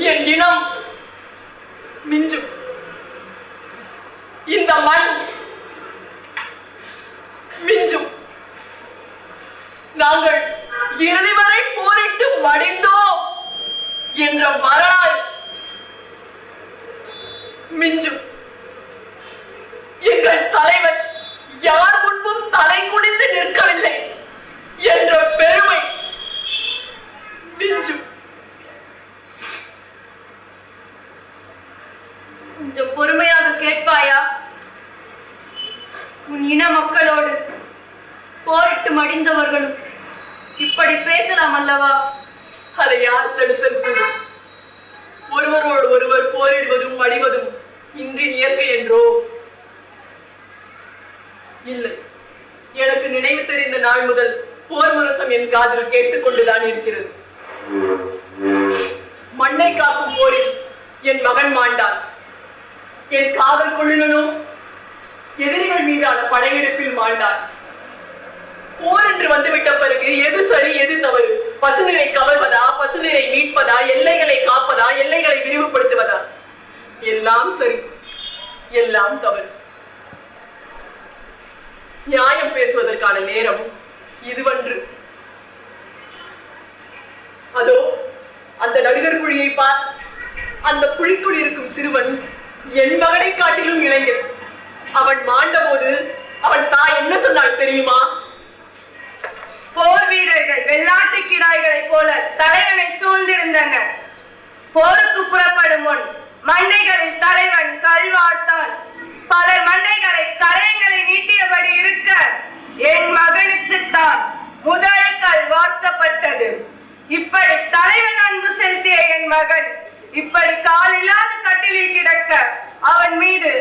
என் இனம் மிஞ்சும். இந்த மண் மிஞ்சும். நாங்கள் இறுதி வரை போரிட்டு மடிந்தோம் என்ற வரலாறு மிஞ்சும். எங்கள் தலைவன் யார் முன்பும் தலை குனிந்து நிற்கவில்லை என்ற பெருமை மிஞ்சும். கொஞ்சம் பொறுமையாக கேட்பாயா? உன் இன மக்களோடு போரிட்டு மடிந்தவர்களும் இப்படி பேசலாம் அல்லவா? அதை யார் தடுத்தது? ஒருவரோடு ஒருவர் போரிடுவதும் மடிவதும் இன்றின் இயற்கை என்றோ? இல்லை, எனக்கு நினைவு தெரிந்த நாள் முதல் போர் முரசம் என் காதில் கேட்டுக்கொண்டுதான் இருக்கிறது. மண்ணை காக்கும் போரில் என் மகன் மாண்டான். என் காதல் கொள்ளுனோ எதிரிகள் மீதான படையெடுப்பில் மாண்டான். போர் என்று வந்துவிட்ட பிறகு எது சரி எது தவறு? பசுநீரை கவர்வதா, பசுநீரை மீட்பதா, எல்லைகளை காப்பதா, எல்லைகளை விரிவுபடுத்துவதா? எல்லாம் சரி, எல்லாம் தவறு. நியாயம் பேசுவதற்கான நேரம் இதுவன்று. அதோ அந்த நடுகர் குழியை பார். அந்த குழிக்குள் இருக்கும் சிறுவன் என் மகனை காட்டிலும் இளைஞன். அவன் மாண்ட போது அவன் தாய் என்ன சொன்னாள் தெரியுமா? போர் வீரர்கள் வெள்ளாட்டு கிடாய்களைப் போல தலைவனை சூழ்ந்திருந்தனர். போருக்கு புறப்படும் முன் மண்டைகளில் தலைவன் கல்வாழ்த்தான். பலர் மண்டைகளை கரையங்களை நீட்டியபடி இருக்க என் மகனுக்குத்தான் முதல் கல் வார்த்தப்பட்டது. இப்படி தலைவன் அன்பு செலுத்திய என் மகன் இப்படி காலில்லாத கட்டிலில் கிடக்க அவன் மீது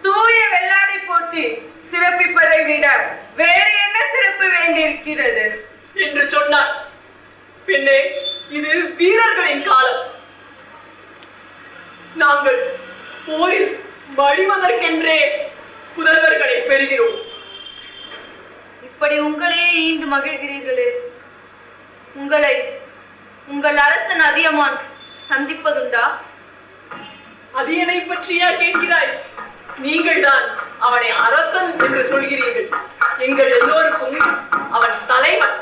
தூய வெள்ளாடை போட்டி சிறப்பிப்பதை விட வேறு என்ன சிறப்பு வேண்டியிருக்கிறது என்று சொன்னார். பின்னே இது வீரர்களின் காலம். நாங்கள் போரில் மடிவதற்கென்றே புதல்வர்களை பெறுகிறோம். இப்படி உங்களையே ஈந்து மகிழ்கிறீர்களே, உங்களை உங்கள் அரசன் அதியமான் சந்திப்பதுண்டா? அதியனை பற்றியா கேட்கிறாய்? நீங்கள் தான் அவனை அரசன் என்று சொல்கிறீர்கள். எங்கள் எல்லோருக்கும் அவன் தலைவன்.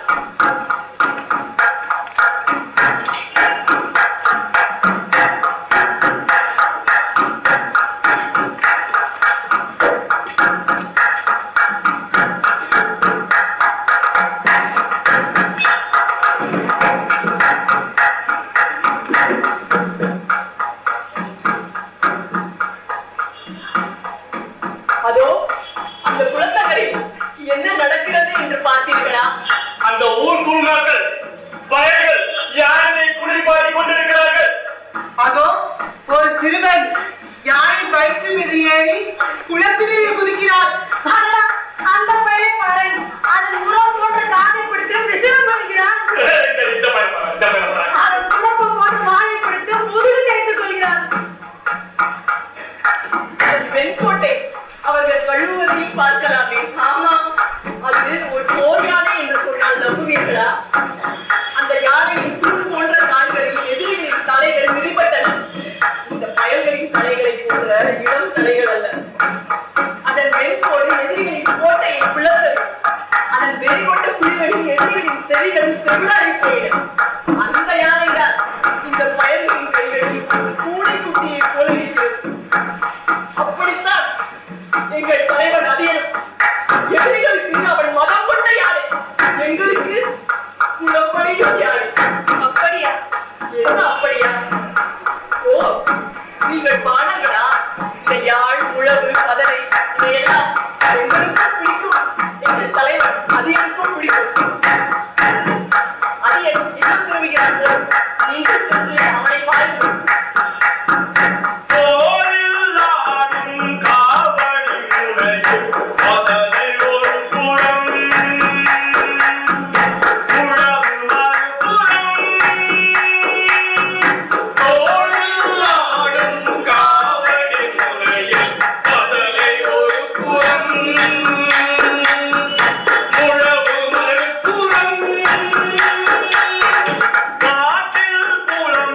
அதோ அந்த குளத்தங்கரையில் என்ன நடக்கிறது என்று பார்த்தீர்களா? அந்த ஊர் குழுக்கள் பயர்கள் யானை குளிர்பாடி கொண்டிருக்கிறார்கள். அதோ ஒரு சிறுவன் யானை வயிற்று மீது ஏறி குளத்திலே குதிக்கிறார். அந்த பையனை பாரு, அதன் உறவு போன்ற காதை பிடித்து விசிறம் பண்ணுகிறான். அதன் குழப்ப போட்டு வாழை பிடித்து முதுகு தேய்த்துக் கொள்கிறான். வெண்கோட்டை அவர்கள் கழுவுவதையும் பார்க்கலாமே. ஆமாம், அது ஒரு போர் யானை என்று சொன்னால் நம்புவீர்களா? அந்த யானையின் தூள் போன்ற கால்களில் எதிரிகளின் தலைகள் விரிபட்டன. இந்த பயல்களின் தலைகளை போன்ற இளம் தலைகள் அல்ல. அதன் வெண்கோடு எதிரிகளின் கோட்டையை பிளந்தது. அதன் வெறிகொண்ட புலிகளின் எதிரிகளின் செவிகள் செவிடாடி போயின. அந்த யானைதான் இந்த பயல்களின் கைகளில் கூடை குட்டியை போல இருக்கிறது. அப்படித்தான் எங்கள் தலைவன் அதியனும். எதிரிகளுக்கு அவன் மதம் கொண்ட யானை, எங்களுக்கு குளப்படியும் யானை. அப்படியா? என்ன அப்படியா? ஓ, நீங்கள் பாடங்களா? இந்த யாழ், உழவு, பதனை இதையெல்லாம் எங்களுக்கும் பிடிக்கும். எங்கள் தலைவன் அதியனுக்கும் பிடிக்கும். அதியன் இன்னும் திரும்புகிறார்கள். நீங்கள் சென்று அவனை பாருங்கள். காற்றில் புலம்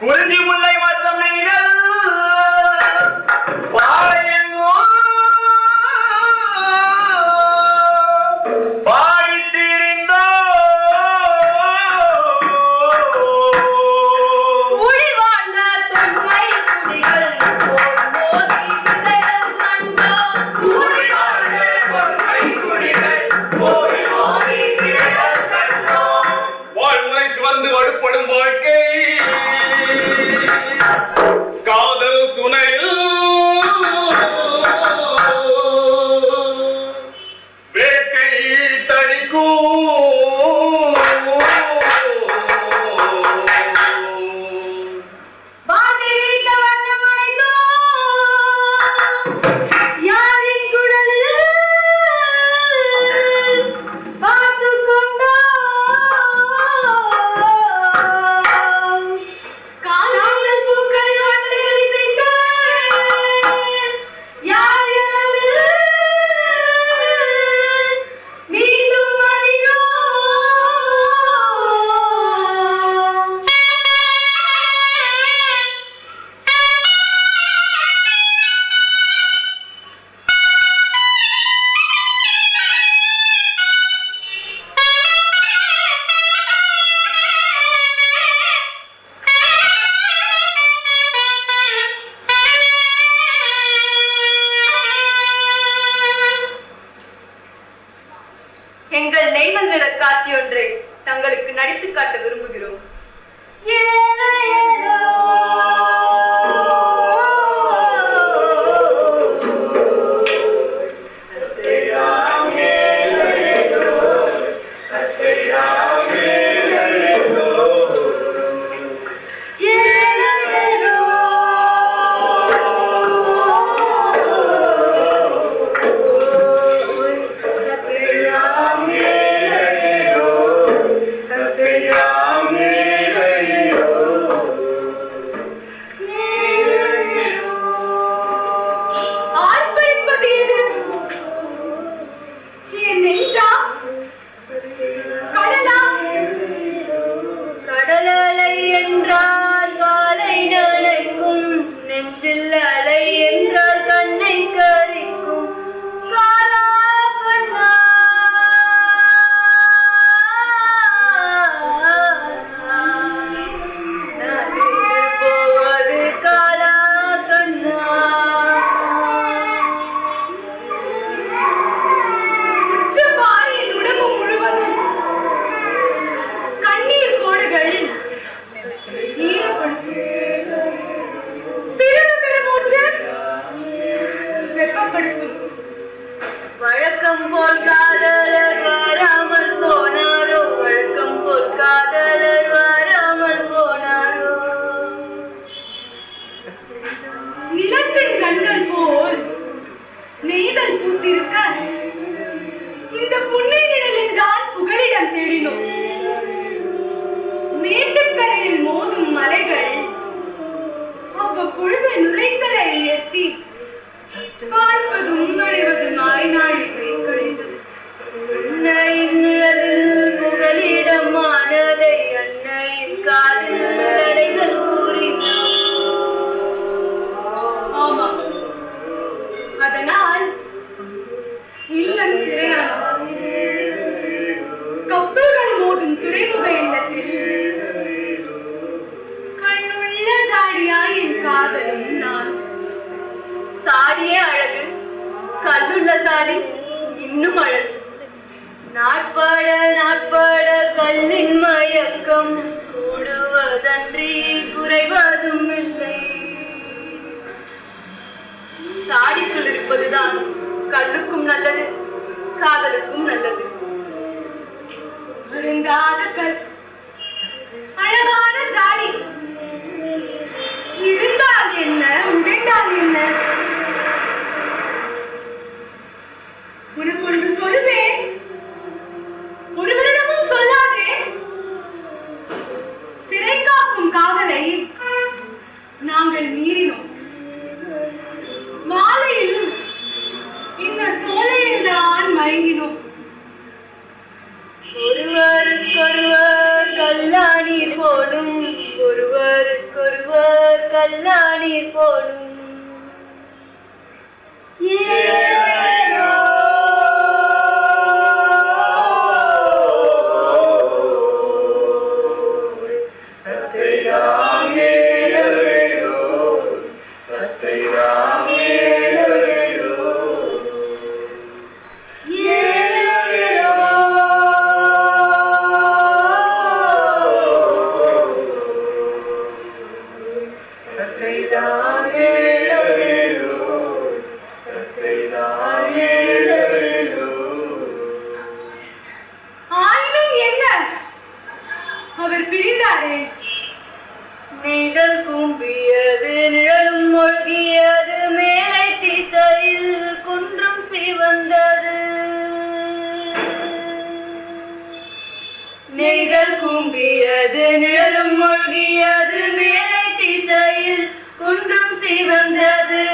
குறிஞ்சி முல்லை மருதம் நெய்தல் பாளையங்கோ பாடித்திரிந்தோ கூடி வாழ்ந்த தொன்மை குடிகள் மோதி சிதைகள் கண்டோ. கூடி வாழ்ந்த தொன்மை குடிகள் மோதி சிதைகள் கண்டோ. வாழ்முறை சிவந்து வடுப்படும் வாழ்க்கை காதல் சுனையில் வேட்கை தணிக்கும் வானிலிருந்த வண்ணமனைதோ யாழின் குரலில் பார்த்துக் கொண்டோ. காலாங்கள் பூக்கள் வானில் இசைக்க யாழில் மீண்டும் மதியோ. எங்கள் நெய்தல் நில காட்சி ஒன்றை தங்களுக்கு நடித்து காட்ட விரும்புகிறோம். ஆர்ப்பரிப்பது எது? என் நெஞ்சா? கடலா? கடலலை என்றால் காலை நனைக்கும், நெஞ்சில் அலை என்றால் கண்ணை கரிக்கும். காலா கண்ணா போவது காலா கண்ணா. உச்சபாரி என் உடம்பு முழுவதும் கண்ணீர் கோடுகள் ஈரப்படுத்தும். பெருமூச்சு வெப்பப்படுத்தும். வழக்கம் போல் காதலர் வராமல் போனாரோ, வழக்கம் போல் காதலர் வராமல் போனாரோ. நிலத்தின் கண்கள் போல் நெய்தல் பூத்திருக்க இந்த புன்னை நிழலில் தான் புகலிடம் தேடினோம். மேட்டுக்கரையில் மோதும் மலைகள் அவ்வப்பொழுது நுரைத்தலை ஏற்றி பார்ப்பதும் அறிவதுமாய் நாழிகை கழிந்தது. அன்னையின் நிழலில் புகலிடமானதை அன்னையின் காதில் அடைகள் கூறினார். ஆமா, அதனால் இல்லம் சிறையானது. கப்பல்கள் மோதும் துறைமுக இல்லத்தில் கண்ணுள்ள தாடியாய் என் காதலும் நான். சாடியே அழகு, கல்லுள்ள சாடி இன்னும் அழகு. நாட்பட நாட்பட கல்லின் மயக்கம் கூடுவதன்றி குறைவதும் இல்லை. சாடிக்குள் இருப்பதுதான் கல்லுக்கும் நல்லது, காதலுக்கும் நல்லது. அருங்காத கல், அழகான ஜாடி இருந்தால் என்ன, உடைந்தால் என்ன? உனக்கு ஒன்று சொல்வேன், ஒருவரிடமும் சொல்லாதே. சிறை காக்கும் காதலை நாங்கள் மீறினோம். மாலையில் இந்த சோலையில் தான் மயங்கினோம். ஒருவருக்கொருவர் கல்லாணி போலும், ஒருவருக்கொரு எல்லாம் நீர் போடும் நெய்தல் கூம்பியது நிழலும் மொழியது மேலை திசையில் குன்றும் சிவந்தது நெய்தல் கூம்பியது நிழலும் மொழியது மேலை திசையில் குன்றும் சிவந்தது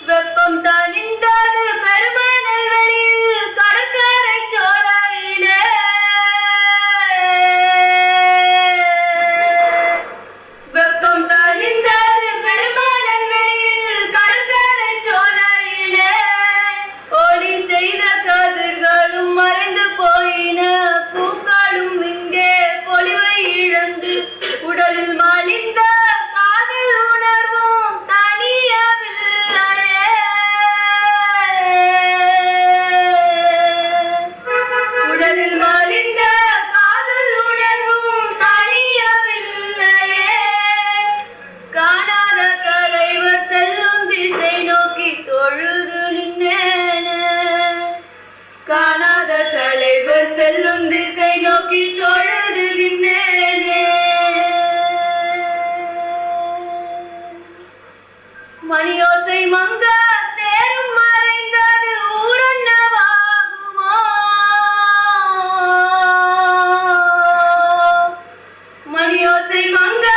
வெப்பம் தணிந்தது பெருமணல் வெளியில் கடற்கரை சோலையிலே வெப்பம் தணிந்தது பெருமணல் வெளியில் கடற்கரை சோலையிலே ஒளி செய்த கதிர்களும் மறைந்து போயின பூக்களும் இங்கே பொலிவை இழந்து உடலில் மலிந்த காதல் உணர்வும் தனியவில்லையே உடலில் மலிந்த காதல் உணர்வும் தனியவில்லையே காணாத தலைவர் செல்லும் திசை நோக்கி தொழுது நின்றேனே காணாத தலைவர் செல்லும் திசை நோக்கி தொழுது நின்றேனே மணியோசை மங்க தேரும் மறைந்தது ஊரன்னவாகுமோ மணியோசை மங்க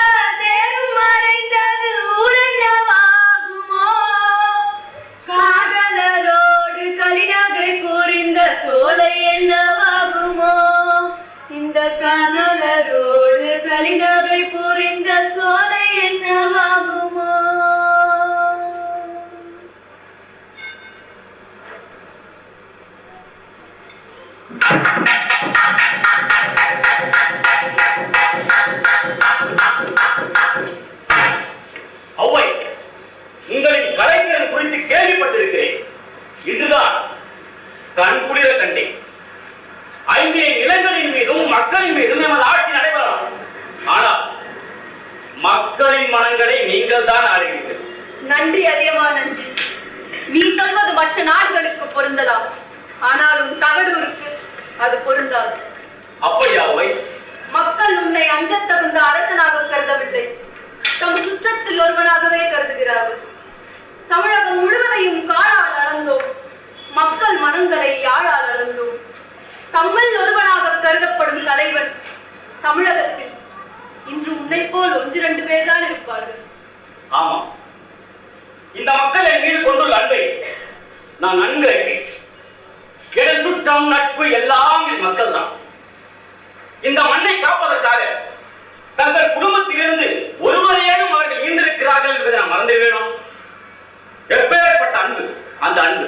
தேரும் மறைந்தது ஊரன்னவாகுமோ காதலரோடு கலிநகை புரிந்த சோலை என்னவாகுமோ இந்த காதலரோடு கலிநகை புரிந்த சோலை என்னவாகுமோ அவ்வை, உங்களின் கலைஞர் குறித்து கேள்விப்பட்டிருக்கிறேன். இதுதான் கண் குளிர கண்டேன். 5 நிலங்களின் மீதும் மக்களின் மீதும் நமது ஆட்சி நடைபெறலாம். ஆனால் மக்களின் மனங்களை நீங்கள் தான் ஆளுவீர்கள். நன்றி அதிகமா நன்றி. நீ சொல்வது மற்ற நாடுகளுக்கு பொருந்தலாம், ஆனாலும் தகடூருக்கு அது பொருந்தாது. அப்படியா அவ்வை? மக்கள் உன்னை அஞ்சத் தகுந்த அரசனாக கருதவில்லை, தம் சுற்றத்தில் ஒருவனாகவே கருதுகிறார்கள். தமிழகம் முழுவதையும் காலால் அளந்தோம், மக்கள் மனங்களை யாழால் அளந்தோம். தம்மில் ஒருவனாக கருதப்படும் தலைவன் தமிழகத்தில் இன்று உன்னை போல் 1-2 பேர் தான் இருப்பார்கள். ஆமா, இந்த மக்கள் என் மீது கொண்டுள்ள அன்பை நான் நன்கு அறிவேன். எனது சுற்றம் நட்பு எல்லாம் என் மக்கள் தான். இந்த மண்ணை காப்பதற்காக தங்கள் குடும்பத்திலிருந்து ஒருவரையேனும் அவர்கள் ஈர்ந்திருக்கிறார்கள் என்பதை நான் மறந்து வேணும். எப்பேற்பட்ட அன்பு அந்த அன்பு!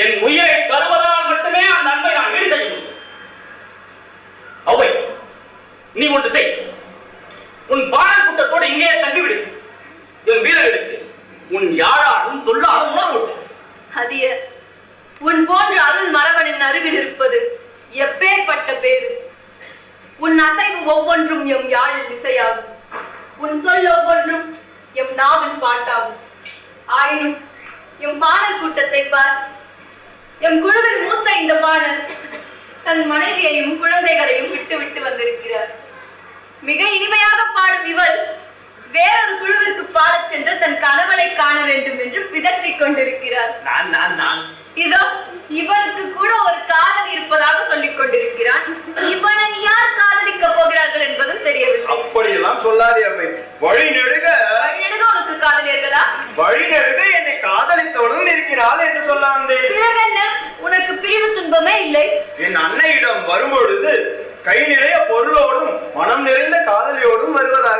என் உயிரை தருவதால் மட்டுமே அந்த அன்பை நான் ஈடு செய்யணும். அவ்வை, நீ ஒன்று செய். உன் பாடல் கூட்டத்தோடு இங்கே தங்கிவிடு. என் வீரர்களுக்கு உன் யாழாலும் சொல்லாலும் உணர்வு. அதிய உன் போன்ற அருள் மரவனின் அருகில் இருப்பது எப்பேற்பட்ட பேரு! உன் அசைவு ஒவ்வொன்றும் எம் யாழில் இசையாகும், உன் சொல் ஒவ்வொன்றும் எம் நாவில் பாட்டாகும். ஆயினும் எம் பாடல் கூட்டத்தை பார். எம் குழுவில் மூத்த இந்த பாடல் தன் மனைவியையும் குழந்தைகளையும் விட்டு விட்டு வந்திருக்கிறார். மிக இனிமையாக பாடும் இவள் வேறொரு குழுவிற்கு பாடச் சென்று தன் கணவனை காண வேண்டும் என்று பிதற்றிக் கொண்டிருக்கிறார். இதோ இவனுக்கு கூட ஒரு காதல் இருப்பதாக சொல்லிக் கொண்டிருக்கிறான். இவனை யார் காதலிக்க போகிறார்கள் என்பதும் தெரியவில்லை. அப்படியெல்லாம் சொல்லாதே அம்மை. வழி நெடுக உனக்கு காதலியர்களா? வழி நெடுக என்னை காதலித்தவளும் இருக்கிறாள் என்று சொல்ல வந்தேன். பிறகு என்ன, உனக்கு பிரிவு துன்பமே இல்லை? என் அன்னையிடம் வரும்பொழுது கை நிறைய பொருளோடும் மனம் நிறைந்த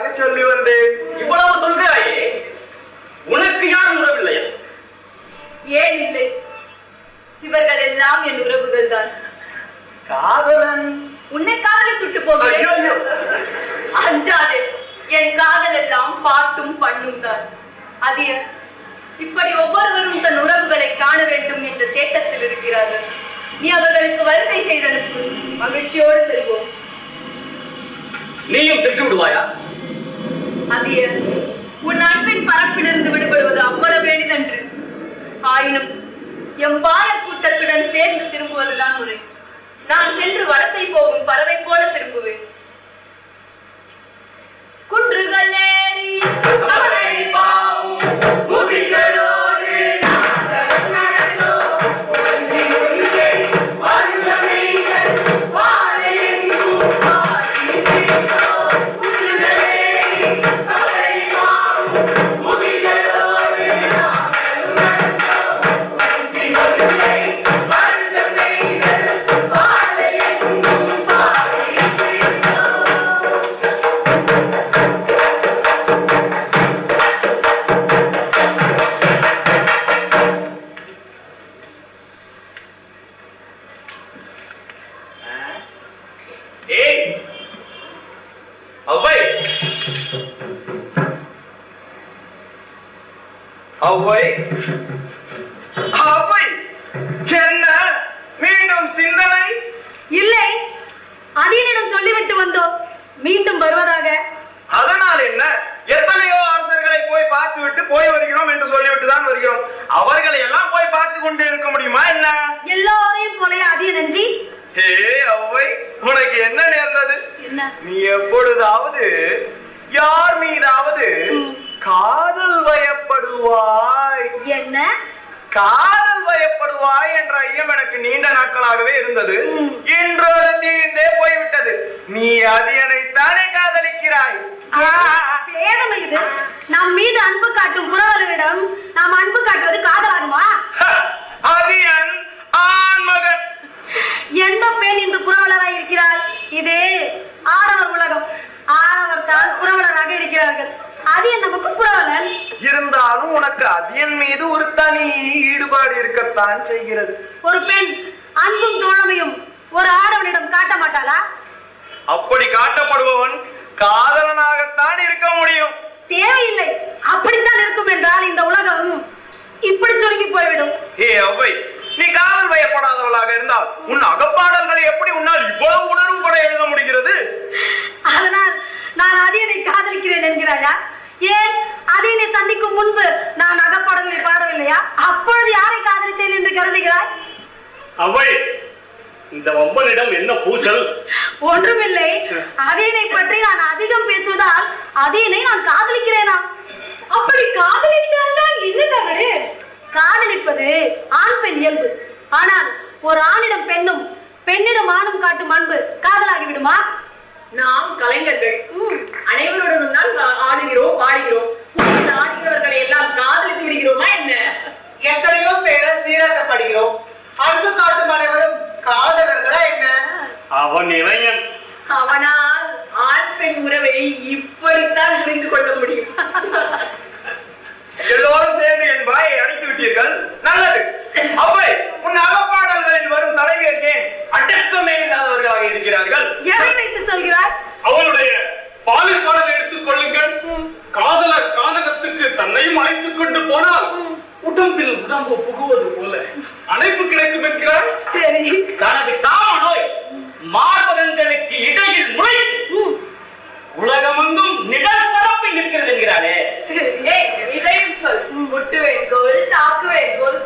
என்பதற்காக சொல்லி வந்தேன். இவ்வளவு சொல்கிறாயே, உனக்கு யாரும் உறவில்லையா? ஏன் இல்லை, இவர்கள் எல்லாம் என் உறவுகள் தான். காதலன் உன்னை காதலை சுட்டு போகிறேன். அஞ்சாதே, என் காதல் எல்லாம் பாட்டும் பண்ணும் தான். அது இப்படி ஒவ்வொருவரும் தன் உறவுகளை காண வேண்டும் என்ற தேட்டத்தில் இருக்கிறார்கள். நீ அவர்களுக்கு வரிசை செய்தனுப்பு, மகிழ்ச்சியோடு செல்வோம். நீயும் சென்று விடுவாயா? அது உன் அன்பின் பரப்பிலிருந்து விடுபடுவது அவ்வளவு எளிதன்று. ஆயினும் எம் பார கூட்டத்துடன் சேர்ந்து திரும்புவதுதான் முறை. நான் சென்று வலசை போகும் பறவை போல திரும்புவேன். குன்றுகள் ஏறி அவ்வை, அவ்வை, என்ன மீண்டும் சிந்தனை? இல்லை, அடியனிடம் சொல்லிவிட்டு வந்தோம், மீண்டும் வருவதாக. அதனால் என்ன? எத்தனையோ அரசர்களை போய் பார்த்து விட்டு போய் வருகிறோம் என்று சொல்லிவிட்டு தான் வருகிறோம். அவர்களை எல்லாம் போய் பார்த்து கொண்டு இருக்க முடியுமா என்ன? எல்லோரையும் போல அதிக நன்றி. ஹே அவ்வை, உனக்கு என்ன நேர்ந்தது? என்ன? நீ எப்பொழுதாவது யார் மீதாவது காதல் வயப்படுவாய்? என்ன காதல் வயப்படுவாய் என்ற ஐயம் எனக்கு நீண்ட நாட்களாகவே இருந்தது. இன்று தீர்ந்தே போய்விட்டது. நீ அதியனைத்தானே காதலிக்கிறாய்? வேதம் இது. நம் மீது அன்பு காட்டும் புறவலரிடம் நாம் அன்பு காட்டுவது காதலாகுமா? அதியன் ஆண்மகன். எந்த பெண் இன்று புறவலராய் இருக்கிறார்? இது ஆடவர் உலகம். ஆடவர் தான் புறவலராக இருக்கிறார்கள். அதியன் நமக்கு புறவலன். இருந்தாலும் உனக்கு அதியன் மீது ஒரு தனி ஈடுபாடு இருக்கத்தான் செய்கிறது. ஒரு பெண் அன்பும் தோழமையும் ஒரு ஆடவனிடம் காட்ட மாட்டாளா? அப்படி காட்டப்படுபவன் காதலனாகத்தான் இருக்க முடியும். தேவையில்லை. அப்படித்தான் இருக்கும் என்றால் இந்த உலகம் இப்படி சுருங்கி போய்விடும். ஏ அவ்வை, நீ காதல் வயப்படாதவளாக இருந்தால் உன் அகப்பாடல்களை எப்படி உன்னால் இவ்வளவு உணர்வு பட எழுத முடிகிறது? அதனால் நான் அதியனை காதலிக்கிறேன் என்கிறாயா? ஏன் அதியனை சந்திக்கும் முன்பு நான் அகப்பாடல்களை பாடவில்லையா? அப்பொழுது யாரை காதலித்தேன் என்று கருதுகிறாய்? அவ்வை, இந்த ஒவ்வொன்றிடம் என்ன பூசல்? ஒன்றுமில்லை. அதியனை பற்றி நான் அதிகம் பேசுவதால் அதியனை நான் காதலிக்கிறேனா? அப்படி காதலித்தால் தான் என்ன தவறு? காதலிப்பது ஆண் பெண் இயல்பு. ஆனால் ஒரு ஆணிடம் பெண்ணும் பெண்ணிடம் ஆணும் காட்டும் அன்பு காதலாகி விடுமா? நாம் கலைஞர்கள் அனைவருடன் தான் ஆடுகிறோம், பாடுகிறோம். ஆடுகிறவர்களை எல்லாம் காதலித்து விடுகிறோமா என்ன? எத்தனையோ பேரை சீராட்டப்படுகிறோம். அன்பு காட்டும் அனைவரும் காதலர்களா என்ன? அவன் இளைஞன். அவனால் ஆண் பெண் உறவை இப்படித்தான் புரிந்து கொள்ள முடியும். எல்லோரும் சேர்ந்து என் வாயை அடித்து விட்டீர்கள். நல்லது. அவ்வை, உன் அகப்பாடல்களில் வரும் தலைவியர் ஏன் அடக்கமே இல்லாதவர்களாக இருக்கிறார்கள்? எதை வைத்து சொல்கிறார்? அவளுடைய பாலிப்பாடலை எடுத்துக் கொள்ளுங்கள். காதலர் காதகத்துக்கு தன்னையும் அழைத்துக் கொண்டு போனால் உடம்பில் உடம்பு புகுவது போல அணைப்பு கிடைக்கும் என்கிறார். சரி, தனது காம நோய் மார்பகங்களுக்கு இடையில் முளைத்து உலகமெங்கும் நிழல் பரப்பி நிற்கிறது என்கிறாரே. ஏய், இதையும் சொல். முட்டு வேண்கோல், தாக்கு வேண்கோல்,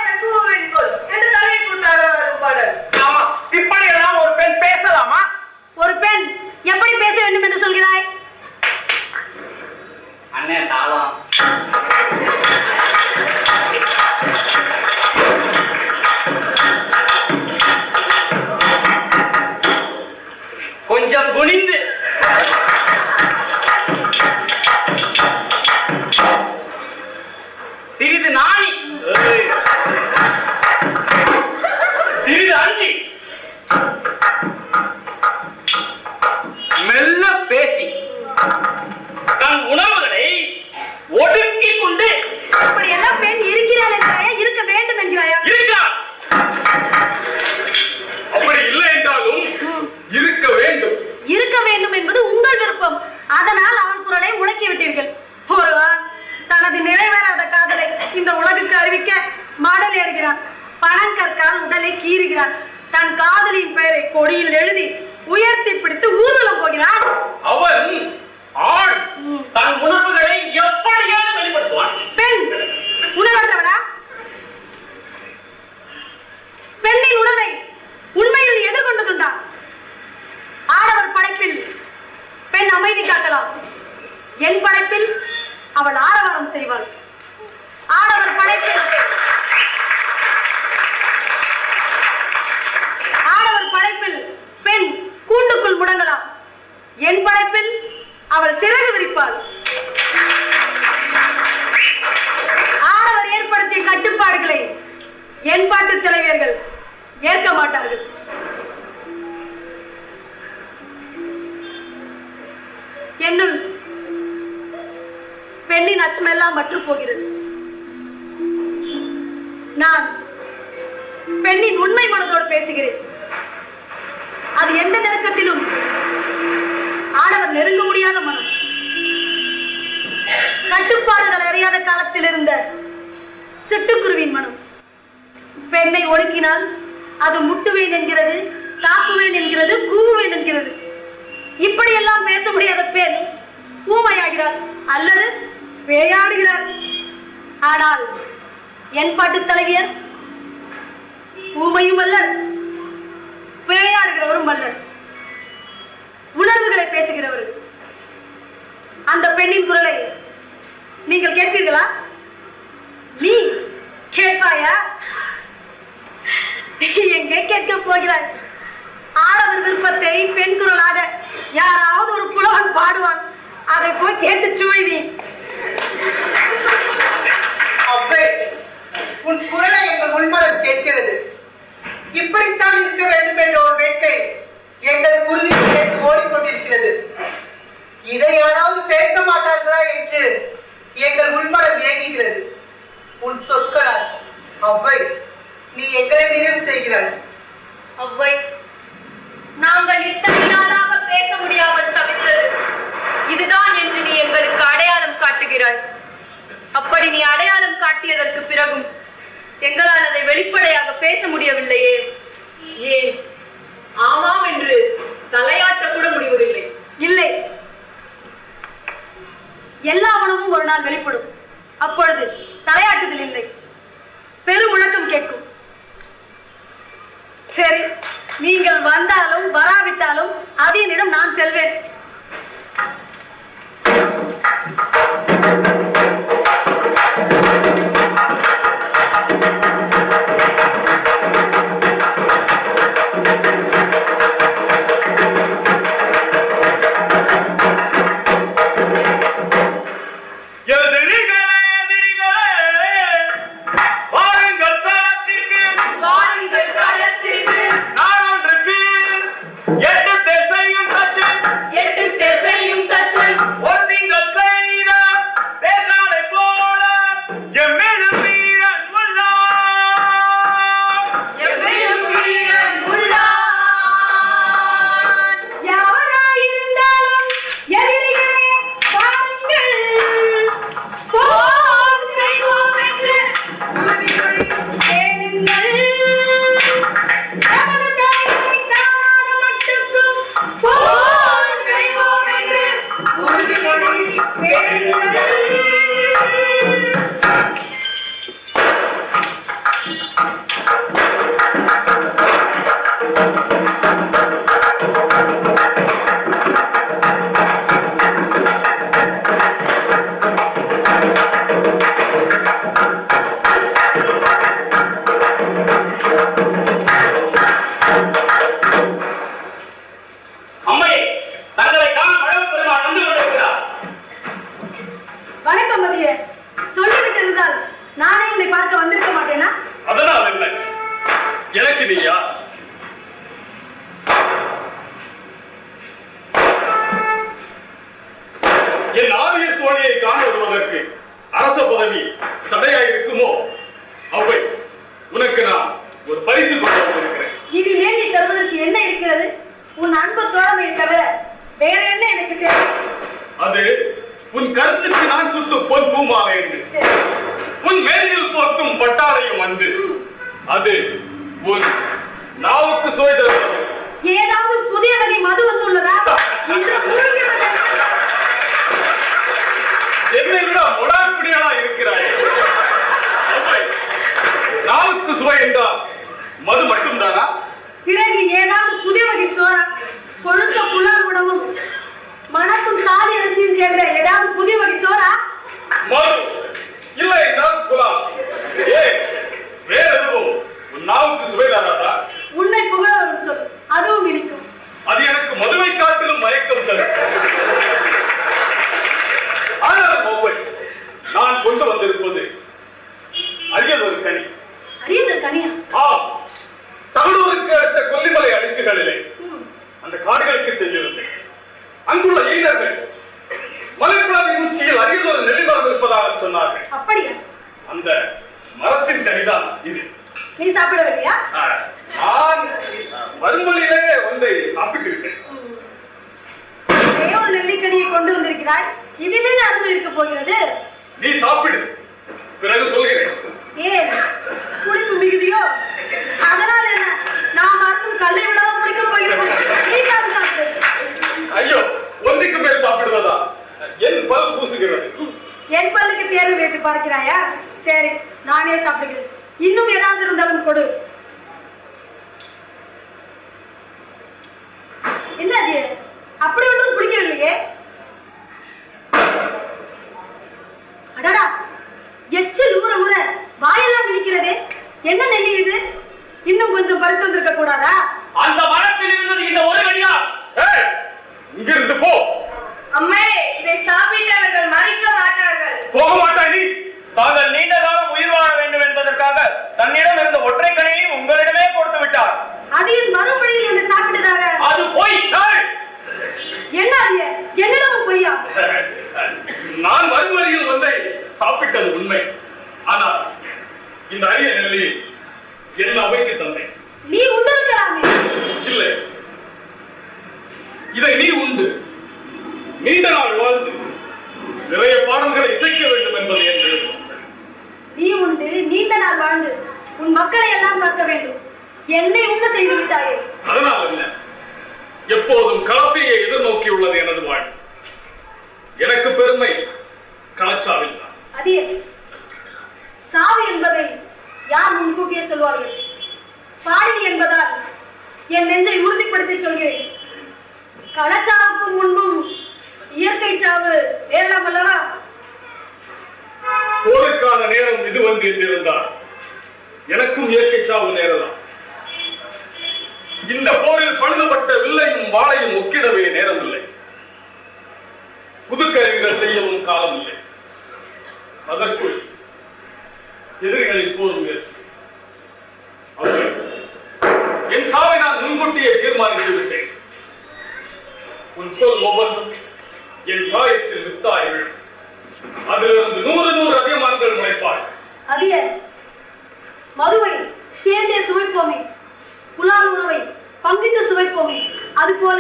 எனக்கு வேண்கோல் என்று தலையை கூட்டாளர் பாடல். ஆமா, இப்படி எல்லாம் ஒரு பெண் பேசலாமா? ஒரு பெண் எப்படி பேச வேண்டும் என்று சொல்கிறாய்? அண்ணே தாளம். என்பது உங்கள் விருப்பம். அதனால் அவன் குரலை முடக்கி விட்டீர்கள். ஒருவன் தனது நிறைவேறாத காதலை இந்த உலகுக்கு அறிவிக்க மடல் ஏறுகிறான். பணம் கற்கால் உடலை கீறுகிறான். தன் காதலின் பெயரை கொடியில் எழுதி உயர்த்தி பிடித்து ஊர்வலம் போகிறான். அவன் ஆண் தன் உணர்வுகளை எப்படியாவது வெளிப்படுத்துவான். பெண் உணர்வற்றவனா? பெண்ணின் உணர்வை உண்மையில் எதிர்கொண்டதுண்டா? ஆடவர் படைப்பில் பெண் அமைதி காக்கலாம். என் படைப்பில் அவள் ஆரவாரம் செய்வாள். ஆடவர் படைப்பில் பெண் கூண்டுக்குள் முடங்கலாம். என் படைப்பில் அவள் சிறகு விரிப்பாள். ஆடவர் ஏற்படுத்திய கட்டுப்பாடுகளை என் பாட்டு தலைவர்கள் ஏற்க மாட்டார்கள். என்னுள் பெண்ணின் அச்சமெல்லாம் மற்று போகிறது. நான் பெண்ணின் உண்மை மனதோடு பேசுகிறேன். அது எந்த நெருக்கத்திலும் ஆடவர் நெருங்க முடியாத மனம். கட்டுப்பாடுகள் அறியாத காலத்தில் இருந்த சிட்டுக்குருவின் மனம். பெண்ணை ஒடுக்கினால் அது முட்டுவேன் என்கிறது, தாக்குவேன் என்கிறது, கூவுவேன் என்கிறது. இப்படியெல்லாம் பேச முடியாத பெண் ஊமையாகிறார் அல்லது பேயாடுகிறார். ஆனால் என் பாட்டு தலைவியர் ஊமையும் அல்ல, பேயாடுகிறவரும் அல்ல, உணர்வுகளை பேசுகிறவர். அந்த பெண்ணின் குரலை நீங்கள் கேட்பீர்களா? நீ கேட்பாயா? எங்கே கேட்க போகிறாய்? ஆடவர் விருப்பத்தை பெண் குரலாக யாராவது ஒரு புலவன் பாடுவான். அதை போய் கேட்டு சுவைதி. உன் குரலை எங்கள் உள்மனம் கேட்கிறது. இப்படித்தான் இருக்க வேண்டும் என்ற ஒரு வேட்கை எங்கள் குருதியில் சேர்த்து ஓடிக்கொண்டிருக்கிறது. இதை யாராவது பேச மாட்டார்களா என்று எங்கள் உள்மனம் ஏங்குகிறது. உன் சொற்களால் அவ்வை நீ எங்களை நிறைவு செய்கிறாய். அவ்வை, நாங்கள் இத்தனை நாளாக பேச முடியாமல் தவித்தது இதுதான் என்று நீ எங்களுக்கு அடையாளம் காட்டுகிறாய். அப்படி நீ அடையாளம் காட்டியதற்கு பிறகும் எங்களால் அதை வெளிப்படையாக பேச முடியவில்லையே. ஏன் ஆமாம் என்று தலையாட்ட கூட முடிவதில்லை? இல்லை, எல்லா மனமும் ஒரு நாள் வெளிப்படும். அப்பொழுது தலையாட்டுதல் இல்லை, பெரும் முழக்கம் கேட்கும். சரி, நீங்கள் வந்தாலும் வராவிட்டாலும் அதனிடம் நான் செல்வேன். வேற என்ன எனக்கு தெரியும்? அது உன் கருத்துக்கு நான் சுட்டு பொன் பூமாலை என்று, உன் மேலில் போர்த்தும் பட்டாளையும் வந்து, அது உன் நாவுக்கு சுவை தருவது. ஏதாவது புதிய வகை மது வந்துள்ளதா? என்னை விட முடாக்குடியாளா இருக்கிறாய். நாவுக்கு சுவை என்றால் மது மட்டும்தானா? பிறகு ஏதாவது புதிய வகை சோறா? கொழுத்த புலர் உணவும் மணக்கும் சாதி அரிசியும் சேர்ந்த ஏதாவது புதிய வகை சோறா? மது இல்லை என்றால் புலால். வேற எதுவும் உன் நாவுக்கு சுவை தராதா? உன்னை புகழ ஒரு சொல், அதுவும் இருக்கும். அது எனக்கு மதுவை காட்டிலும் மயக்கம் தரும். ஆனால் ஒவ்வொரு நான் கொண்டு வந்திருப்பது அரியதொரு கனி. அரியதொரு கனியா? ஆம், தமிழூருக்கு அடுத்த கொல்லிமலை அடுக்குகளிலே அந்த காடுகளுக்கு சென்றிருந்தேன். அங்குள்ள இளைஞர்கள் மலைப்பிளாவின் உச்சியில் அரியதொரு நெல்லிமரம் இருப்பதாக சொன்னார்கள். அப்படியா? அந்த மரத்தின் கனிதான் இது. நீ சாப்பிடவில்லையா? நான் மறுமொழியிலே ஒன்றை சாப்பிட்டு விட்டேன். ஒரு நெல்லிக்கனியை கொண்டு வந்திருக்கிறாய், இதிலே அருமை இருக்க போகிறது. நீ சாப்பிடு, பிறகு சொல்கிறேன். ஏன் புளிப்பு மிகுதியோ? அதனால் என்ன, நான் மட்டும் கல்லை விடவும் பிடிக்க போகிறேன். நீ சாப்பிடு. ஐயோ, ஒன்றுக்கு மேல் சாப்பிடுவதா? என் பல் பூசுகிறது. என் பல்லுக்கு தேர்வு வைத்து பார்க்கிறாயா? சரி, நானே சாப்பிடுகிறேன். இன்னும் ஏதாவது இருந்தாலும் கொடு. என்ன அது? அப்படி ஒன்றும் பிடிக்கவில்லையே. அடடா, எச்சில் ஊற ஊற வாயெல்லாம் இனிக்கிறதே. என்ன நெல்லி இது? இன்னும் கொஞ்சம் பறித்து வந்திருக்க கூடாதா? அந்த மரத்தில் இருந்தது இந்த ஒரு கனியா? இங்கிருந்து போ. அம்மே, இதை சாப்பிட்டவர்கள் மறிக்க மாட்டார்கள். போக மாட்டாய் நீ. தாங்கள் நீண்ட காலம் உயிர் வாழ வேண்டும் என்பதற்காக தன்னிடம் இருந்த ஒற்றை கனியை உங்களிடமே கொடுத்து விட்டார். அது என் மறுபடியில் என்ன சாப்பிட்டதாக? அது போய் என்ன அது? என்னிடமும் பொய்யா? நான் மறுமொழியில் வந்து சாப்பிட்டது உண்மை. ஆனால் இந்த அரிய நெல்லியை என் அவைக்கு தந்தேன். நீ உண்டிருக்கலாமே. இல்லை, இதை நீ உண்டு நீண்ட நாள் வாழ்ந்து நிறைய பாடல்களை இசைக்க வேண்டும் என்பது என் விருப்பம். நீ உண்டு நீண்ட நாள் வாழ்ந்து உன் மக்களை எல்லாம் பார்க்க வேண்டும். என்னை உண்ண செய்து விட்டாயே. அதனால் என்ன, எப்போதும் கலப்பையை எதிர்நோக்கியுள்ளது எனது வாழ். எனக்கு பெருமை களச்சாவில் தான். அதே சாவு என்பதை யார் முன்கூட்டியே சொல்வார்கள்? பாடினி என்பதால் என் நெஞ்சை உறுதிப்படுத்தி சொல்கிறேன். களச்சாவுக்கு முன்பும் இயற்கை சாவு நேரலாம் அல்லவா? போருக்கான நேரம் இது வந்து என்றிருந்தால் எனக்கும் இயற்கை சாவு நேரலாம். இந்த போரில் பழுதுபட்ட வில்லையும் வாளையும் ஒக்கிடவே நேரமில்லை. புதுக்கருவிகள் செய்யவும் காலம் இல்லை. அதற்குள் எதிரிகளின் போர் முயற்சி. என் சாவை நான் முன்கூட்டியே தீர்மானித்து விட்டேன். உன் சொல் ஒவ்வொன்றும் என் காயத்தில் வித்தாய் விழும். அதிலிருந்து 100 அதிகமான்கள் முளைப்பாள். அதிய மதுவை சேர்ந்தே சுவைப்போமே, புலால் உணவை பங்கிட்டு சுவைப்போமே. அதுபோல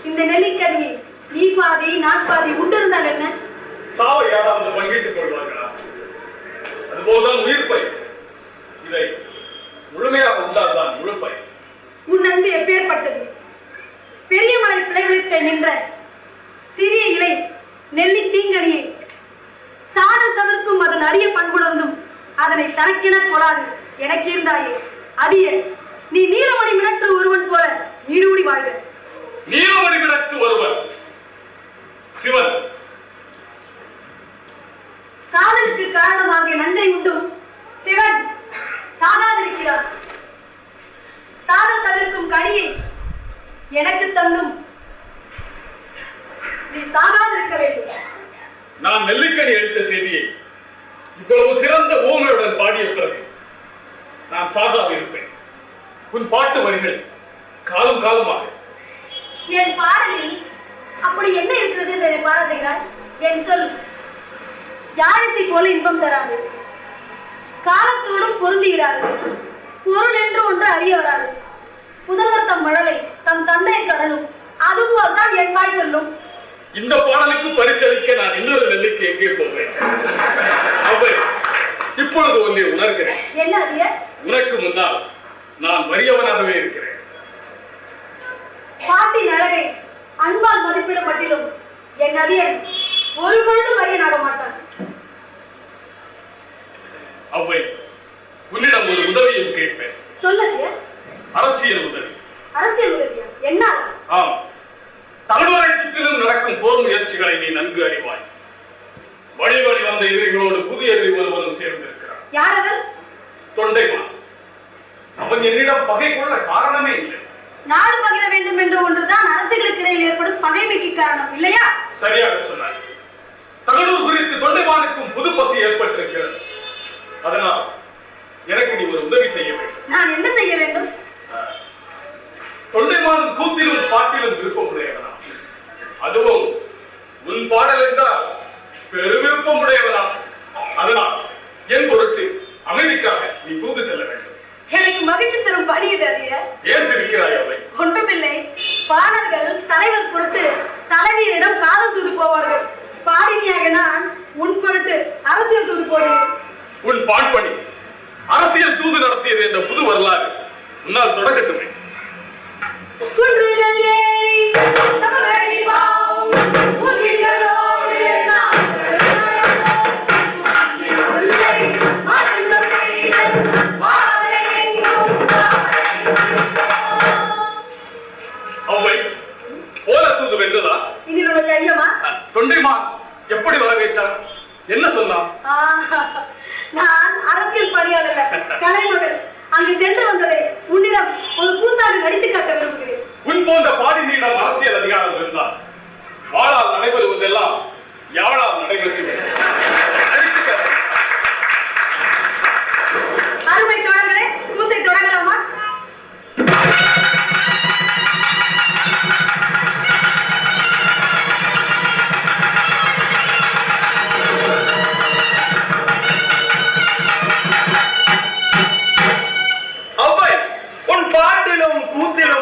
இந்த நெல்லிக்கனியை நீ பாதி நான் பாதி உண்டிருந்தால் என்ன? சாவை யாராவது பங்கிட்டுக் கொள்வார்களா? அதுபோல்தான் உயிர்ப்பை. இதை முழுமையாக உண்டால்தான் முழுப்பை. உன் அன்பு எப்பேற்பட்டது? பெரிய மலை பிளவிழித்த நின்ற சிறிய இலை நெல்லி தீங்கனியை சாடல் தவிர்க்கும் அதன் அரிய பண்புணர்ந்தும் அதனை தனக்கென கொடாது எனக்கு இருந்தாயே. அதிய நீ நீலமணி மினற்று ஒருவன் போல நீடூடி வாழ்க. நீலமணி மினற்று ஒருவன் சிவன். சாதலுக்கு காரணமாக நஞ்சை உண்டும் சிவன் சாகாதிருக்கிறார். சாதல் தவிர்க்கும் கனியை எனக்கு தந்தும் நீ சாகாதிருக்க வேண்டும். நான் நெல்லிக்கனி எடுத்த செய்தியை இவ்வளவு சிறந்த ஊமையுடன் பாடிய பிறகு நான் சாகாது இருப்பேன். உன் பாட்டு வரிகள் காலம் காலமாக என் பாடலில் அப்படி என்ன இருக்கிறது என்று பாராட்டுகிறாய்? என் சொல் யாழிசை போல இன்பம் தராது, காலத்தோடும் பொருந்துகிறாரு, பொருள் என்று ஒன்று அறிய வராது. புதல்வர் தம் மழலை தம் தந்தை கடலும் அதுபோல்தான் என் வாய் சொல்லும். இந்த பாடலுக்கு பரிசளிக்க நான் இன்னொரு நெல்லிக்கு எங்கே போவேன்? அவை இப்பொழுது ஒன்றை உணர்கிறேன். என்ன அது? உனக்கு முன்னால் நான் வறியவனாகவே இருக்கிறேன். பாட்டின் அழகை அன்பால் மதிப்பிட மட்டிலும் என் அதியன் ஒரு பொழுது வரிய நாட மாட்டான். அவை உன்னிடம் ஒரு உதவியும் கேட்பேன். சொல்லுங்க. அரசியல் உதவி. அரசியல் உதவியா? என்ன? ஆம், தலைமுறை சுற்றிலும் நடக்கும் போர் முயற்சிகளை நீ நன்கு அறிவாய். வழி வழி வந்த எதிரிகளோடு புதிய எதிரி ஒருவரும் சேர்ந்திருக்கிறார். யார் அவர்? தொண்டைமான். அவன் என்னிடம் பகை கொள்ள காரணமே இல்லை. நாடு பகிர வேண்டும் என்ற ஒன்றுதான் அரசுகளுக்கு இடையில் ஏற்படும் பகைமைக்கு காரணம் இல்லையா? சரியாக சொன்னார். தகடூர் குறித்து தொண்டைமானுக்கும் புது பசி ஏற்பட்டிருக்கிறது. அதனால் எனக்கு நீ ஒரு உதவி செய்ய வேண்டும். நான் என்ன செய்ய வேண்டும்? தொண்டைமான் கூத்திலும் பாட்டிலும் விருப்பமுடையவனா, அதுவும் உன் பாடல் என்றால் பெருவிருப்பம் உடையவனா. அதனால் என் பொருட்டு அமைதிக்காக நீ தூது செல்ல வேண்டும். எனக்கு மகிழ்ச்சி தரும் பணி இது. ஏன் சிரிக்கிறாய்? அவை ஒன்றுமில்லை. பாடல்கள் தலைவர் பொருட்டு தலைவியிடம் காதல் தூது போவார்கள். பாடினியாக நான் உன் பொருட்டு அரசியல் தூது போடுகிறேன். உன் பாட்பணி அரசியல் தூது நடத்தியது என்ற புது வரலாறு உன்னால் தொடங்கட்டுமே. குன்றுகள் ஏறி தமிழடி வாம் உன்னிகளோடு நாம் உள்ளே மறந்த பெய்தல் வாழையெங்கும் அவை போல தூது வென்றதா? இதில் உனக்கு ஐயமா? தொண்டைமான் எப்படி வரவேற்றார்? என்ன சொன்னான்? நான் அரசியல் பணியாளர் கலைமகள். அங்கு சென்று வந்ததை உன்னிடம் ஒரு கூத்தாடி நடித்து காட்ட விரும்புகிறேன். உன் போன்ற பாடினியிடம் அரசியல் அதிகாரம் இருந்தால் வாழால் நடைபெறுவதெல்லாம் யாழால் நடைபெறுகிறது. அருமை தோழர்களே, கூத்தை தொடங்கலாமா?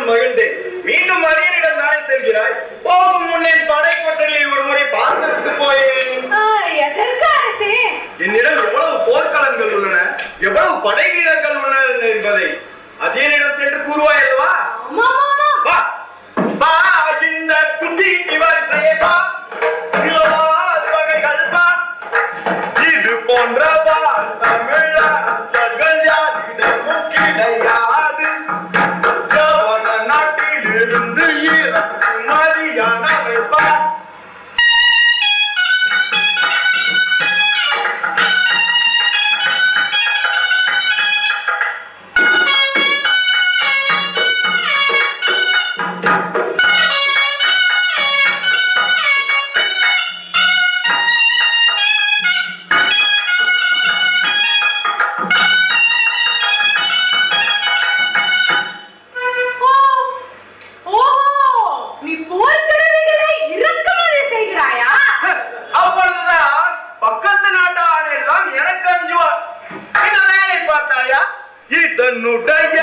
மகிழ்ந்தேன். மீண்டும் அரியனிடம் தானே செல்கிறாய்? போகும் முன்னே படை கொட்டலில் ஒரு முறை பார்த்துவிட்டு போயேன். என்னிடம் எவ்வளவு போர்க்களங்கள் உள்ளன, எவ்வளவு படை வீரர்கள் உள்ளனர் என்பதை அரியனிடம் சென்று கூறுவாய் அல்லவா? வா வா, இந்த குந்தி வரிசையை பா, வகைகள் பா, இது போன்ற தமிழ் அரசர்கள் யாரிடமும் கிடையாது. நாட்டிலிருந்து மரியாதை வைப்பார். இதனுடைய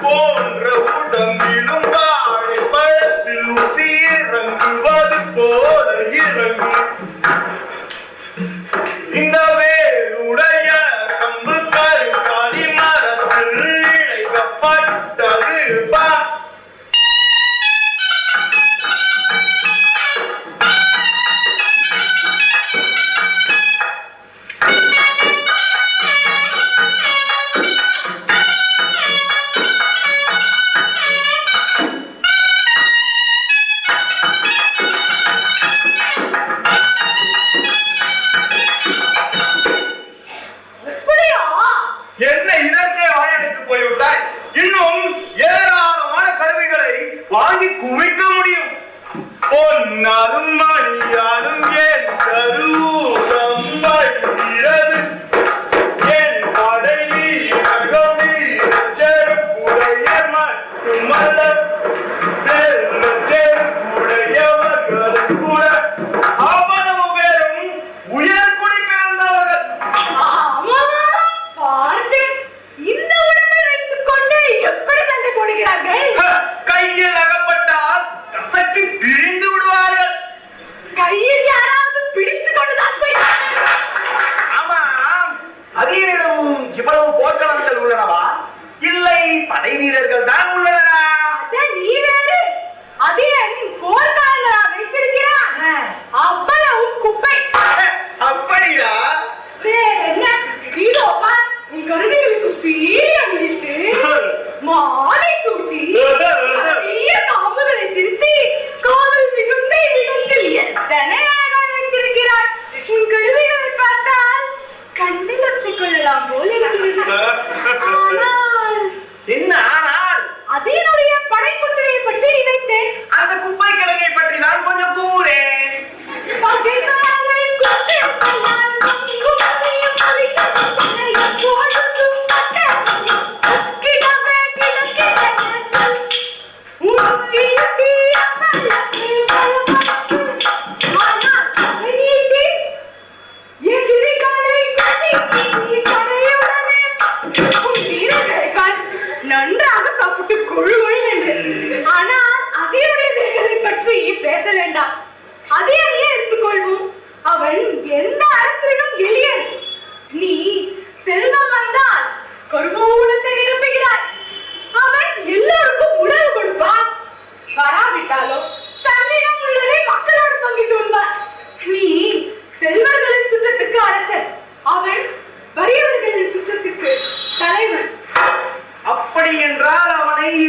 போன்ற உடம்பிலும் வாழை பழத்தில் ஊசி இறங்குவது போல இறங்கு. இந்த வேருடைய கம்பு கருக்காலி மரத்தில் இழைக்கப்பட்டது பா. என்ன இதற்கே வாயடைத்து போய்விட்டாய்? இன்னும் ஏராளமான கருவிகளை வாங்கி குவிக்க முடியும். பொன்னாலும் மணியாலும் என் கருவூரம் வழிகிறது. என் படை வீரர்கள் செருப்புடைய மட்டுமல்ல, செல்வ செருப்புடையவர்கள் கூட அவ்வளவு பேரும் உயர்குடி பிறந்தவர்கள். இந்த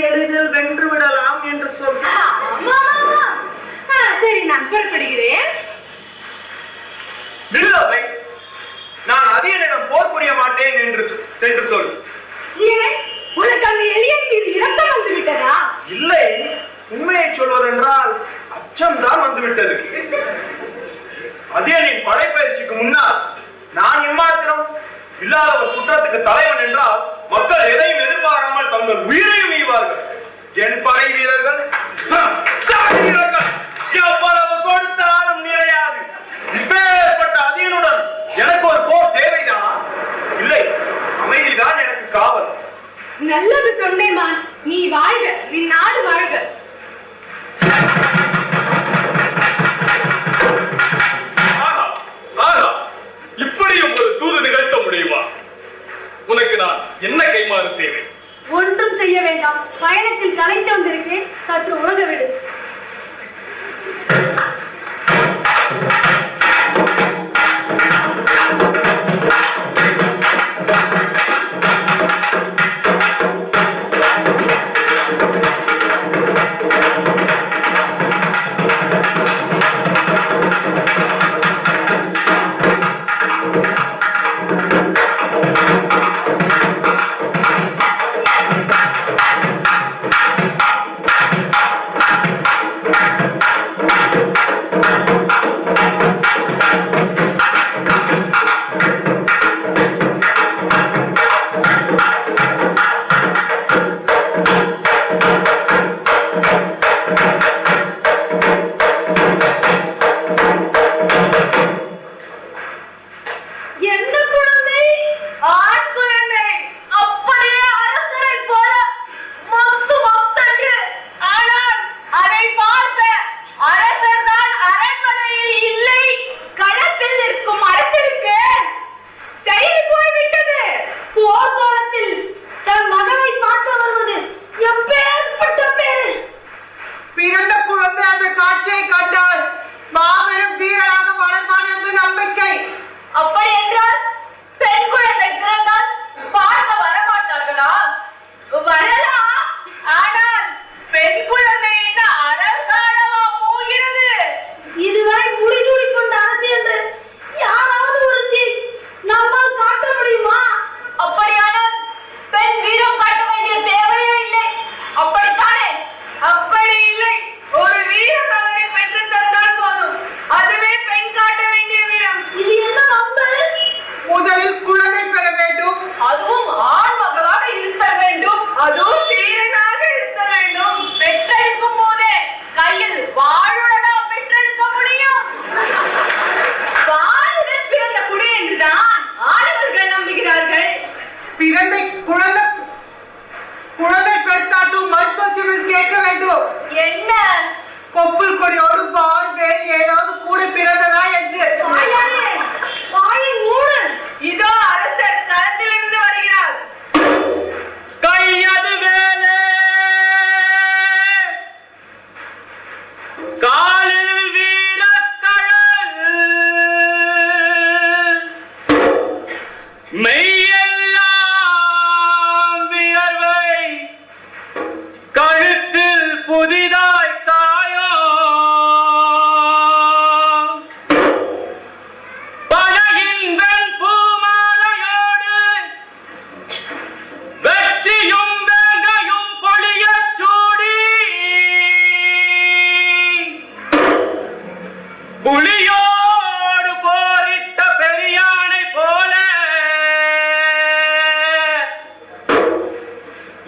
எளிதில் வென்று விடலாம் என்று சொல்றேன். சரி, நான் புறப்படுகிறேன். நில்லவை, நான் அதியனிடம் போர் புரிய மாட்டேன் என்று சென்று சொல். ஏன், உனக்கு அந்த எளியன் மீது இரக்கம் வந்து விட்டதா? இல்லை, உண்மையை சொல்வதென்றால் அச்சம்தான் வந்துவிட்டது. அதியனின் படைப்பயிற்சிக்கு முன்னால் நான் எம்மாத்திரம் இல்லாத ஒரு சுற்றத்துக்கு தலைவன் என்றால் மக்கள் எதையும் எதிர்பாராமல் தங்கள் உயிரையும் ஈவார்கள். என் படை வீரர்கள் எவ்வளவு கொடுத்தாலும் நிறையாது. இப்பேற்பட்ட அதியனுடன் எனக்கு ஒரு போர் தேவைதான். இல்லை, அமைதிதான் எனக்கு காவல். நல்லது தொண்டைமான், நீ வாழ்க, நீ நாடு வாழ்க. இப்படி ஒரு தூது நிகழ்த்த முடியுமா? உனக்கு நான் என்ன கைமாறு செய்வேன்? ஒன்றும் செய்ய வேண்டாம். பயணத்தில் கலைந்து வந்திருக்கேன், சற்று உலக விடு.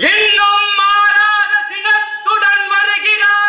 இன்னும் மாறாத சினத்துடன் வருகிறார்.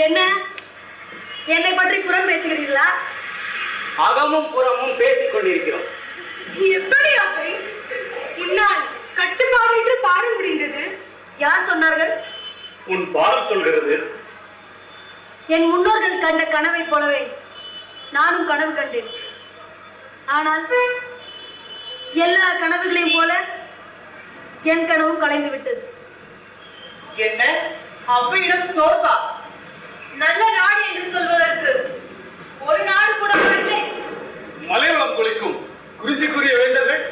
என்ன, என்னை பற்றி புறம் பேசுகிறீர்களா? அகமும் புறமும் பேசிக் கொண்டிருக்கிறோம். எப்படி அவை இந்நாள் கட்டுப்பாடு பாட முடிந்தது? யார் சொன்னார்கள்? உன் பாடல் சொல்கிறது. என் முன்னோர்கள் கண்ட கனவை போலவே நானும் கனவு கண்டேன். ஆனால் எல்லா கனவுகளையும் போல என் கனவும் கலைந்து விட்டது. என்ன அவ்வையிடம் சோர்வா? நல்ல நாடு என்று சொல்வதற்கு ஒரு நாடு கூட இல்லை. மலைவளம் கொளிக்கும் குறிச்சிக்குரிய வேந்தர்கள்,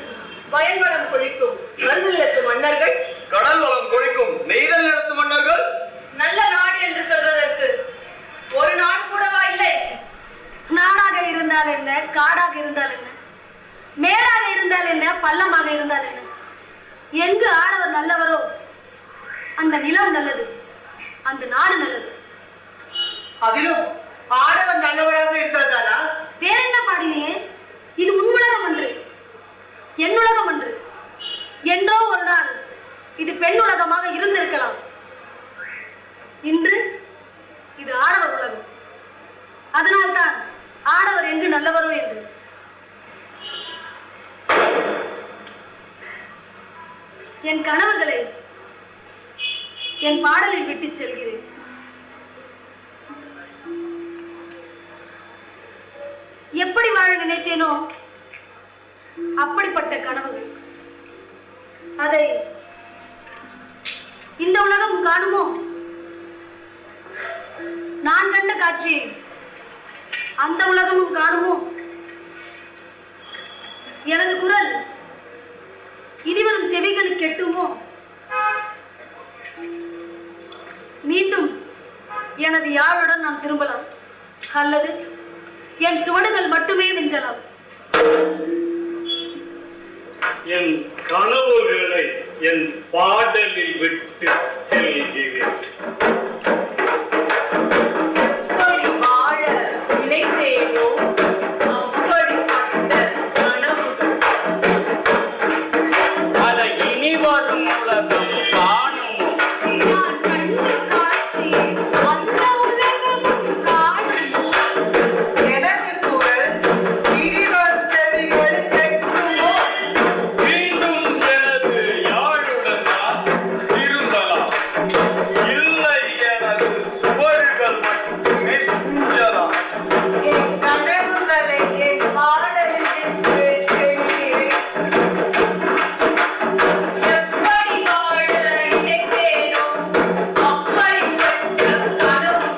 வயல் வளம் கொழிக்கும் மருநிலத்து மன்னர்கள், கடல் வளம் கொழிக்கும் நெய்தல் நிலத்து மன்னர்கள். நல்ல நாடு என்று சொல்வதற்கு ஒரு நாடு கூடவா இல்லை? நாடாக இருந்தால் என்ன, காடாக இருந்தால் என்ன, மேலாக இருந்தால் என்ன, பள்ளமாக இருந்தால் என்ன, எங்கு ஆடவர் நல்லவரோ அந்த நிலம் நல்லது, அந்த நாடு நல்லது. அதிலும் ஆடவன் நல்லவராக இருக்கிறதானா? வேற என்ன பாடினே? இது உன்னுலகம் அன்று, என்னுலகம் அன்று. என்றோ ஒரு நாள் இது பெண் உலகமாக இருந்திருக்கலாம். இன்று இது ஆடவர் உலகம். அதனால்தான் ஆடவர் எங்கு நல்லவரோ என்று. என் கனவுகளை என் பாடலில் விட்டு செல்கிறேன். எப்படி வாழ நினைத்தேனோ அப்படிப்பட்ட கனவுகள். அதை இந்த உலகம் காணுமோ? நான் கண்ட காட்சி அந்த உலகமும் காணுமோ? எனது குரல் இனிவரும் செவிகள் கெட்டுமோ? மீண்டும் எனது யாழுடன் நான் திரும்பலாம், அல்லது என் சுவடுகள் மட்டுமே மிஞ்சலாம். என் கனவுகளை என் பாடலில் விட்டு செல்கிறேன். வாழ நினைத்தேனோ அப்படிப்பட்ட கனவுகள். அதை இனி வரும் உலகம் காணுமோ? நான் கண்ட காட்சி அந்த உலகமும் காணுமோ? எனது குரல் இனிவர் செவிகள் கெட்டுமோ? மீண்டும் எனது யாழுடன் நான் திரும்பலாம். இல்லை, எனது சுவடுகள் மட்டுமே துஞ்சலாம். என் கனவுகளை என் பாடலில் விட்டு செல்கிறேன். எப்படி வாழ நினைத்தேனோ அப்படிப்பட்ட கனவுகள்.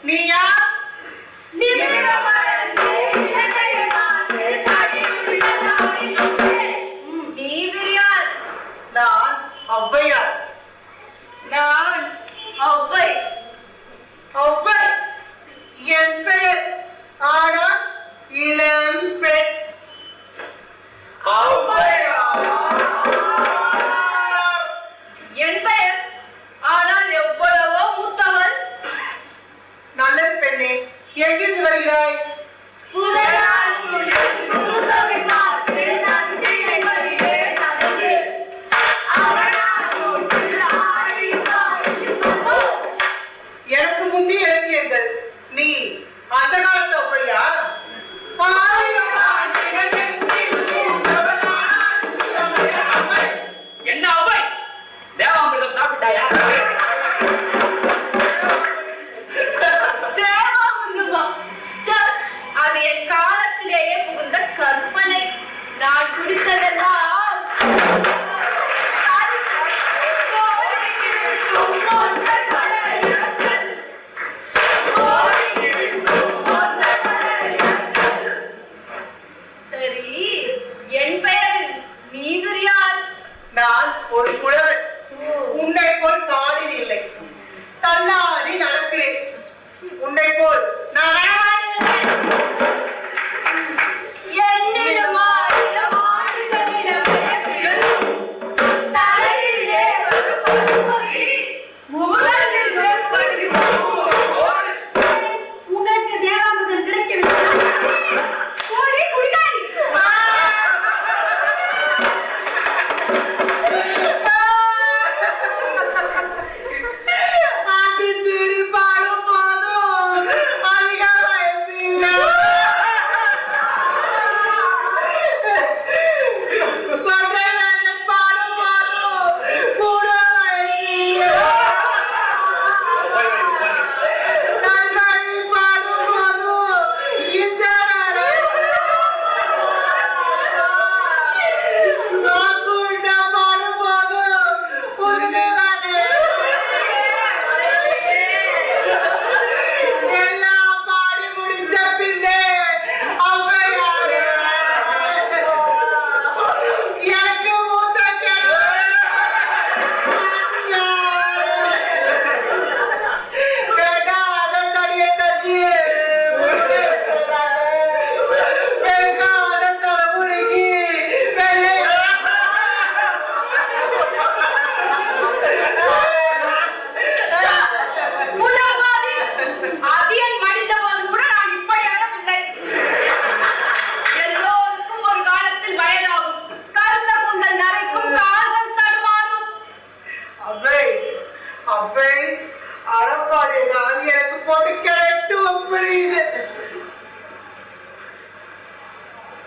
நீயா? நான் ஔவையார். நான் ஔவை. ஔவை என் பெயர். ஆனா இளம் பெண். என் பெயர் ஆனால் எவ்வளவோ மூத்தவள். நல்லது பெண்ணே, எங்கிருந்து வருகிறாய்? ஒரு புலவன். உன்னை போல் காலில் இல்லை, தள்ளாடி நடக்கிறேன். உன்னை போல் நான் உனக்கு தேவாமிர்தம் கிடைக்கவில்லை.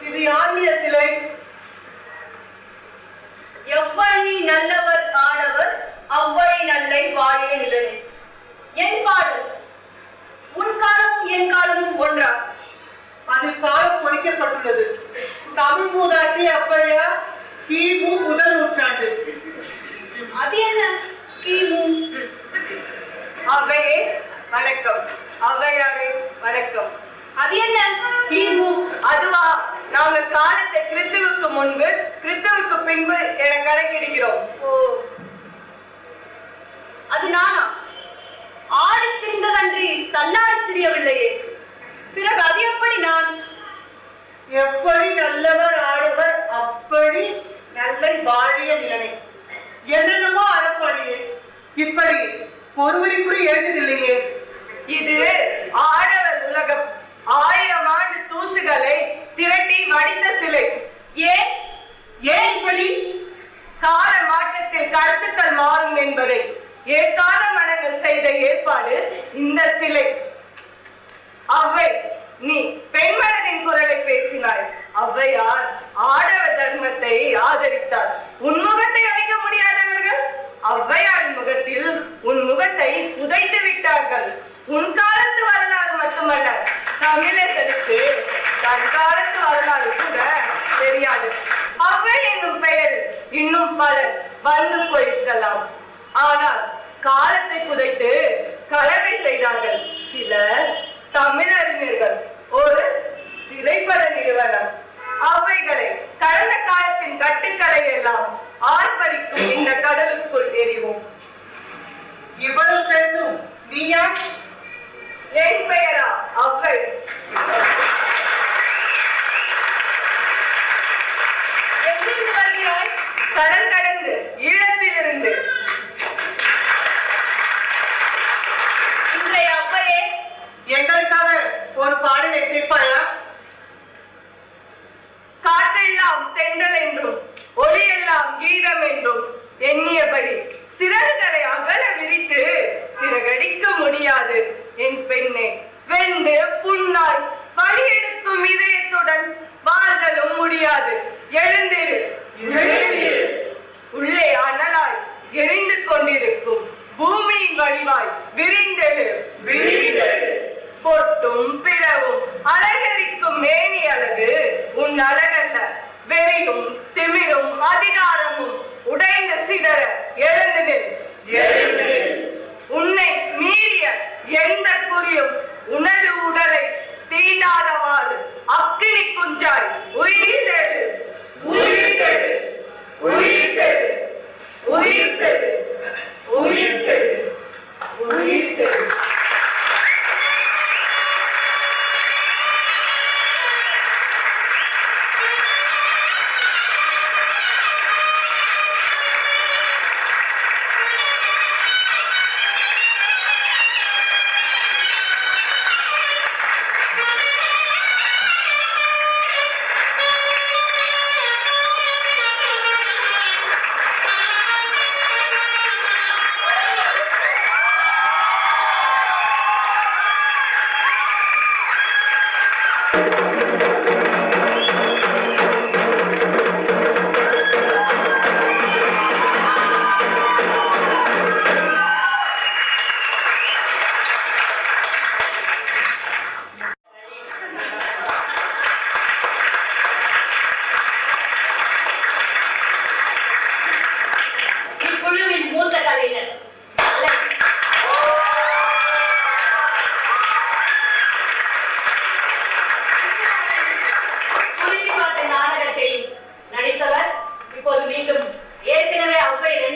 இது யாருடைய சிலை? எவ்வழி நல்லவர் ஆடவர் அவ்வழி நல்லை வாழிய நிலனே. என் பாடல் உன் காலமும் என் காலமும் ஒன்றா? அதில் காலம் பொறிக்கப்பட்டுள்ளது. தமிழ் மூதாட்டி அவ்வையா கிமு முதல் நூற்றாண்டு. அது என்ன கிமு? அவ்வையே வணக்கம், ஔவையாரே வணக்கம். அது என்ன கிமு? அதுவா, நாங்கள் காலத்தை கிறிஸ்துவுக்கு முன்பு கிறிஸ்துவுக்கு பின்பு என கணக்கிடுகிறோம். ஓ, அது நானா? ஆடி திரிந்ததன்றி தள்ளாடி திரியவில்லையே. பிறகு அது எப்படி நான்? எப்படி நல்லவர் ஆடுவர் அப்படி நல்ல வாழிய நிலனை. என்னென்னமோ அறப்பாடியே, இப்படி ஒருவரை கூட எழுந்ததில்லையே. இது ஆடவர் உலகம். 1000 ஆண்டு தூசுகளை திரட்டி வடித்த சிலை. ஏன் ஏன் இப்படி? கால மாற்றத்தில் கருத்துக்கள் மாறும் என்பதை ஏற்கால மனங்கள் செய்த ஏற்பாடு இந்த சிலை. அவ்வை, நீ பெண்மனதின் குரலை பேசினாய். ஔவையார் ஆடவர் தர்மத்தை ஆதரித்தார். உன் முகத்தை அழிக்க முடியாதவர்கள் ஔவையாரின் முகத்தில் உன் முகத்தை புதைத்து விட்டார்கள். உன் காலத்து வரலாறு மட்டுமல்ல, தமிழர்களுக்கு தற்காலத்து வரலாறு கூட தெரியாது. அவ்வை என்னும் பெயர் இன்னும் பலர் வந்து போயிருக்கலாம். ஆனால் காலத்தை புதைத்து கலவை செய்தார்கள் சிலர் தமிழறிஞர்கள். ஒரு திரைப்பட நிறுவனம். அவைகளை கடந்த காலத்தின் கட்டுக்களை எல்லாம் ஆர்ப்பரிக்கும் இந்த கடலுக்குள் எறிவோம். இவ்வளவு பேசும் நீயா? என் பெயரா அவ்வை. எங்கிருந்து வருகிறாய்? கடல் கடந்து ஈழத்திலிருந்து. இன்றைய அவ்வையே, எங்களுக்காக ஒரு பாடலை கேட்பாயா? காற்றெல்லாம் தென்றல் என்றும் ஒளியெல்லாம் கீதம் என்றும் எண்ணியபடி சிறகுகளை அகல விரித்து சிறகடிக்க முடியாது என் பெண்ணே. வெந்து புண்ணாய் வழி எடுக்கும் இதயத்துடன் வாழ்தலும் முடியாது. எழுந்திரு, எழுந்திரு. உள்ளே அனலாய் எரிந்து கொண்டிருக்கும் பூமியின் வடிவாய் விரிந்தெழு, விரிந்தெழு. பொட்டும் பிறவும் அலங்கரிக்கும் மேனி அழகு உன் அழகல்ல. வெறியும் திமிரும் அதிகாரமும் உடைந்து சிதற எழுந்து நில், எழுந்து நில். உன்னை மீறிய எந்த குறியும் உனது உடலை தீண்டாதவாறு அக்கினி குஞ்சாய் உயிர்த்தெழு, உயிர்த்தெழு, உயிர்த்தெழு, உயிர்த்தெழு.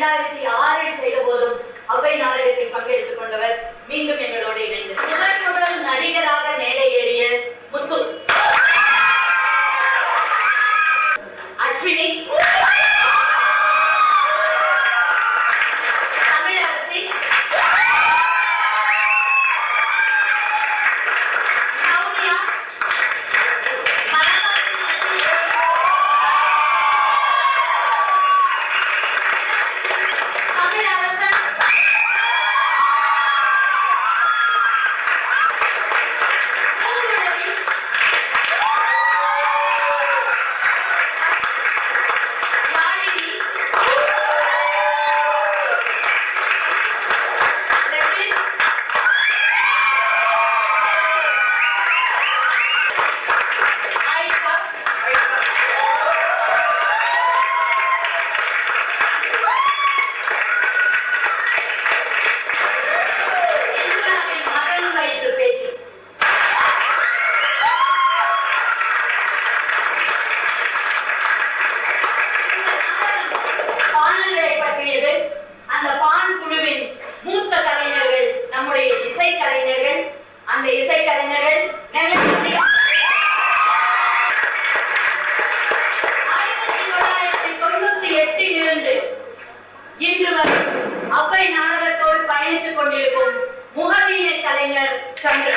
2006 செய்த போதும் அவை நாடகத்தில் பங்கெடுத்துக் கொண்டவர் மீண்டும் எங்களோடு இணைந்து முதல் நடிகராக மேலே ஏறிய முத்து அஸ்வினி தமிழரசி சௌமியா அந்த பான் குழுவின் மூத்த கலைஞர்கள் நம்முடைய இசை கலைஞர்கள். அந்த இசை கலைஞர்கள் 1998 இருந்து இன்று வரை அவ்வை நாடகத்தோடு பயணித்துக் கொண்டிருக்கும் முகவீன கலைஞர் சந்திர